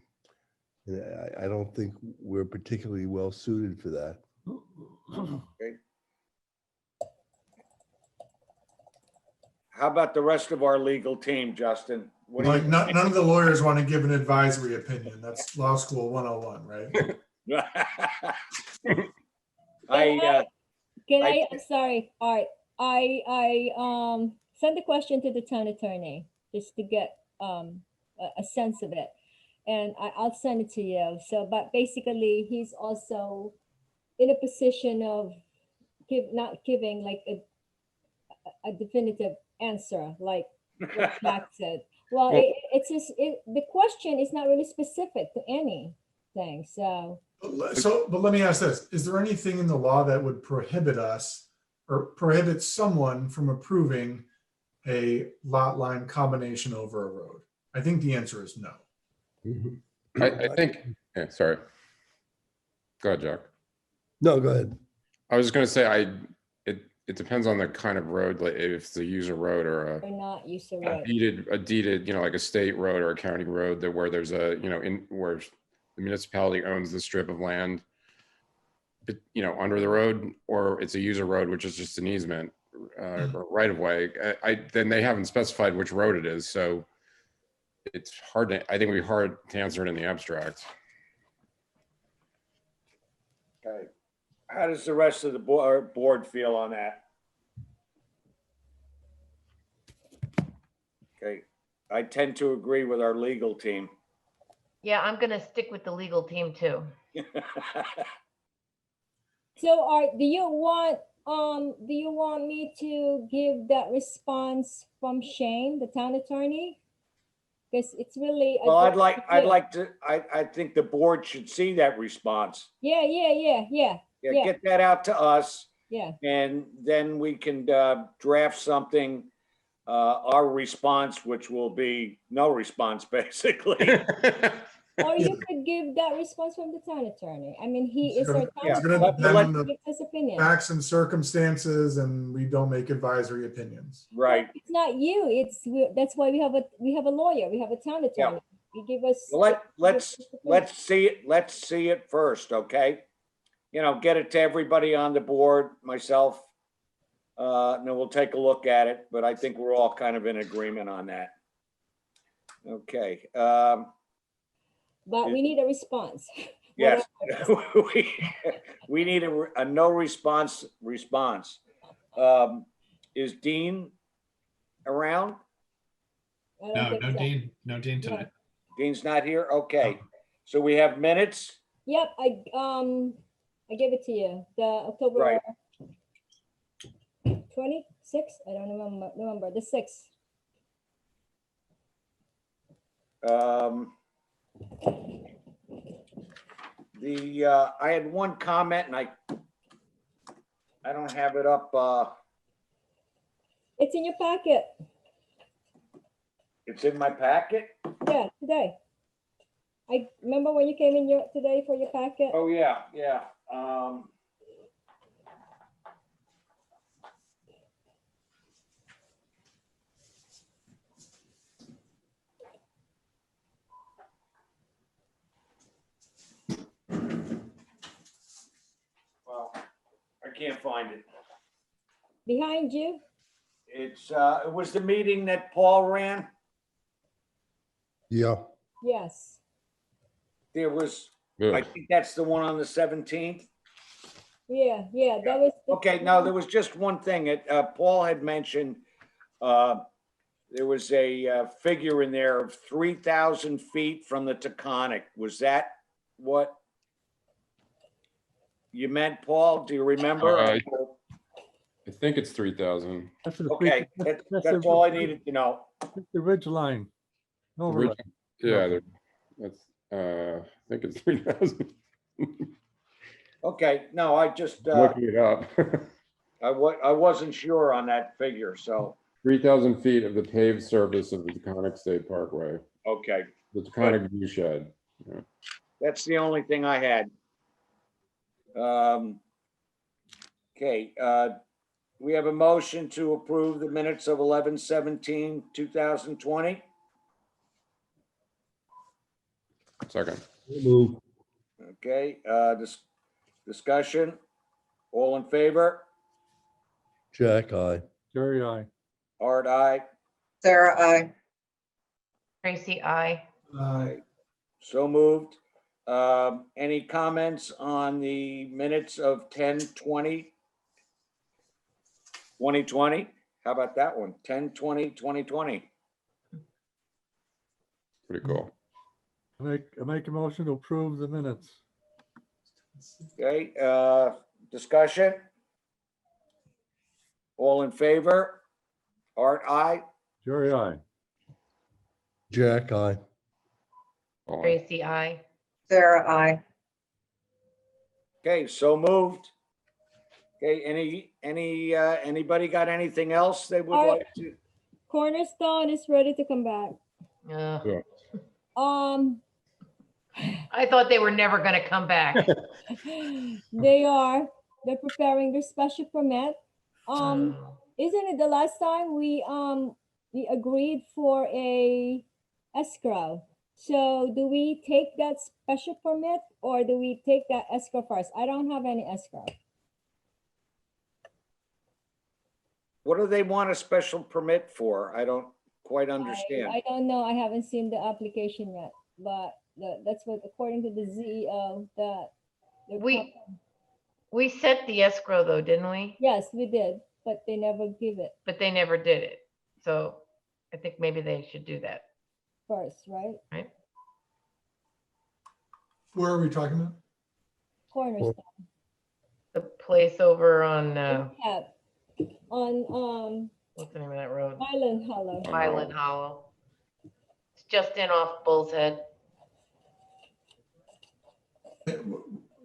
And I don't think we're particularly well suited for that. Okay. How about the rest of our legal team, Justin? What do you Like, none of the lawyers want to give an advisory opinion. That's law school 101, right? I'm sorry, Art. I sent the question to the town attorney just to get a sense of it, and I'll send it to you. So, but basically, he's also in a position of not giving like a definitive answer, like what Jack said. Well, it's just the question is not really specific to anything. So, But let me ask this. Is there anything in the law that would prohibit us or prohibit someone from approving a lot line combination over a road? I think the answer is no. I think, yeah, sorry. Go ahead, Jack. No, go ahead. I was just going to say, it depends on the kind of road, like if it's a user road or or not use the a road. deeded, you know, like a state road or a county road that where there's a, you know, where the municipality owns the strip of land, you know, under the road, or it's a user road, which is just an easement. right of way. Then they haven't specified which road it is, so it's hard to, I think it'd be hard to answer it in the abstract. Okay. How does the rest of the board feel on that? Okay, I tend to agree with our legal team. Yeah, I'm gonna stick with the legal team too. So do you want me to give that response from Shane, the town attorney? Because it's really. Well, I'd like to, I think the board should see that response. Yeah, Yeah, get that out to us, yeah. and then we can draft something, our response, which will be no response, basically. Or you could give that response from the town attorney. I mean, he is our town It's gonna attorney. depend on He the gives his opinion. facts and circumstances, and we don't make advisory opinions. Right. It's not you. That's why we have a lawyer. We have a town attorney. You give us. Well, let's see it. Let's see it first, okay? You know, get it to everybody on the board, myself. And then we'll take a look at it, but I think we're all kind of in agreement on that. Okay. But we need a response. Yes, we need a no response. Is Dean around? I don't No, think no so. Dean, no Dean tonight. Dean's not here? Okay. So we have minutes? Yep, I gave it to you, the October Right. 26th, I don't remember, the 6th. I had one comment and I don't have it up. It's in your packet. It's in my packet? Yeah, today. I remember when you came in today for your packet. Oh, yeah, yeah. Well, I can't find it. Behind you? It was the meeting that Paul ran. Yeah. Yes. There was, I Yeah. think that's the one on the 17th. Yeah, that was. Okay, no, there was just one thing. Paul had mentioned, there was a figure in there of 3,000 feet from the Taconic. Was that what you meant, Paul? Do you remember? I think it's 3,000. That's the Okay, that's all I needed to know. The ridge line. Overlay. Yeah, that's, I think it's 3,000. Okay, no, I just, Looking it up. I wasn't sure on that figure, so, 3,000 feet of the paved surface of the Taconic State Parkway, okay. the Taconic View Shed. Yeah. That's the only thing I had. Okay, we have a motion to approve the minutes of 11/17/2020. Second. Move. Okay, discussion. All in favor? Jack, aye. Jerry, I. Art, aye. Sarah, I. Tracy, I. So moved. Any comments on the minutes of 10/20/2020? How about that one? 10/20/2020. Pretty cool. I make a motion to approve the minutes. Okay, discussion? All in favor? Art, aye. Jerry, I. Jack, aye. Hold on. Tracy, I. Sarah, I. Okay, so moved. Okay, anybody got anything else they would Art. like to? Cornerstone is ready to come back. Yeah. I thought they were never gonna come back. They're preparing their special permit. Mm. Isn't it the last time we agreed for a escrow? So do we take that special permit or do we take that escrow first? I don't have any escrow. What do they want a special permit for? I don't quite understand. I don't know. I haven't seen the application yet, but that's what, according to the CEO, that. they're We- com- We set the escrow though, didn't we? Yes, we did, but they never give it But they never did it. So I think maybe they should do that, first, right? right? Where are we talking about? Cornerstone. The place over on, Yeah. On, what's the name of that road? Island Hollow. Island Hollow. It's just in off Bull's Head.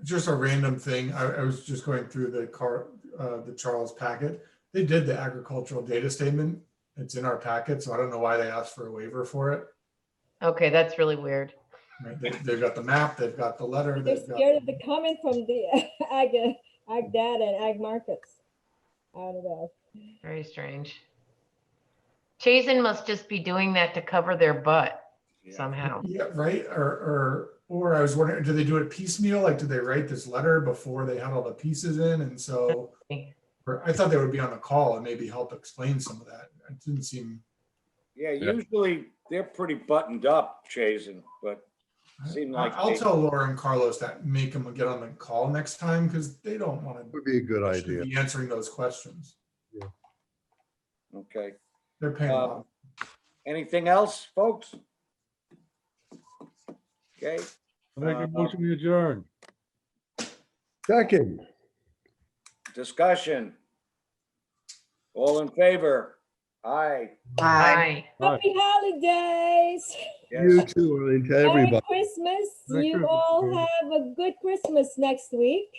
Just a random thing. I was just going through the Charles packet. They did the agricultural data statement. It's in our packet, so I don't know why they asked for a waiver for it. Okay, that's really weird. Right? They've got the map, they've got the letter. They're they've got- scared of the comment from the ag data and ag markets. I don't know. Very strange. Chazen must just be doing that to cover their butt Yeah. somehow. Yeah, right. Or I was wondering, do they do it piecemeal? Like, did they write this letter before they had all the pieces in? And so, or I thought they would be on the call and maybe help explain some of that. It didn't seem. Yeah, Yeah. usually they're pretty buttoned up, Chazen, but seemed like. I'll they- tell Laura and Carlos that, make them get on the call next time because they don't want to Would be a good idea. be answering those questions. Okay. They're paying a lot. Anything else, folks? Okay, Make a motion to adjourn. Second, discussion. All in favor? Aye. Aye. Happy holidays. you Yes. too, and to Merry everybody. Christmas. Merry You Christmas. all have a good Christmas next week.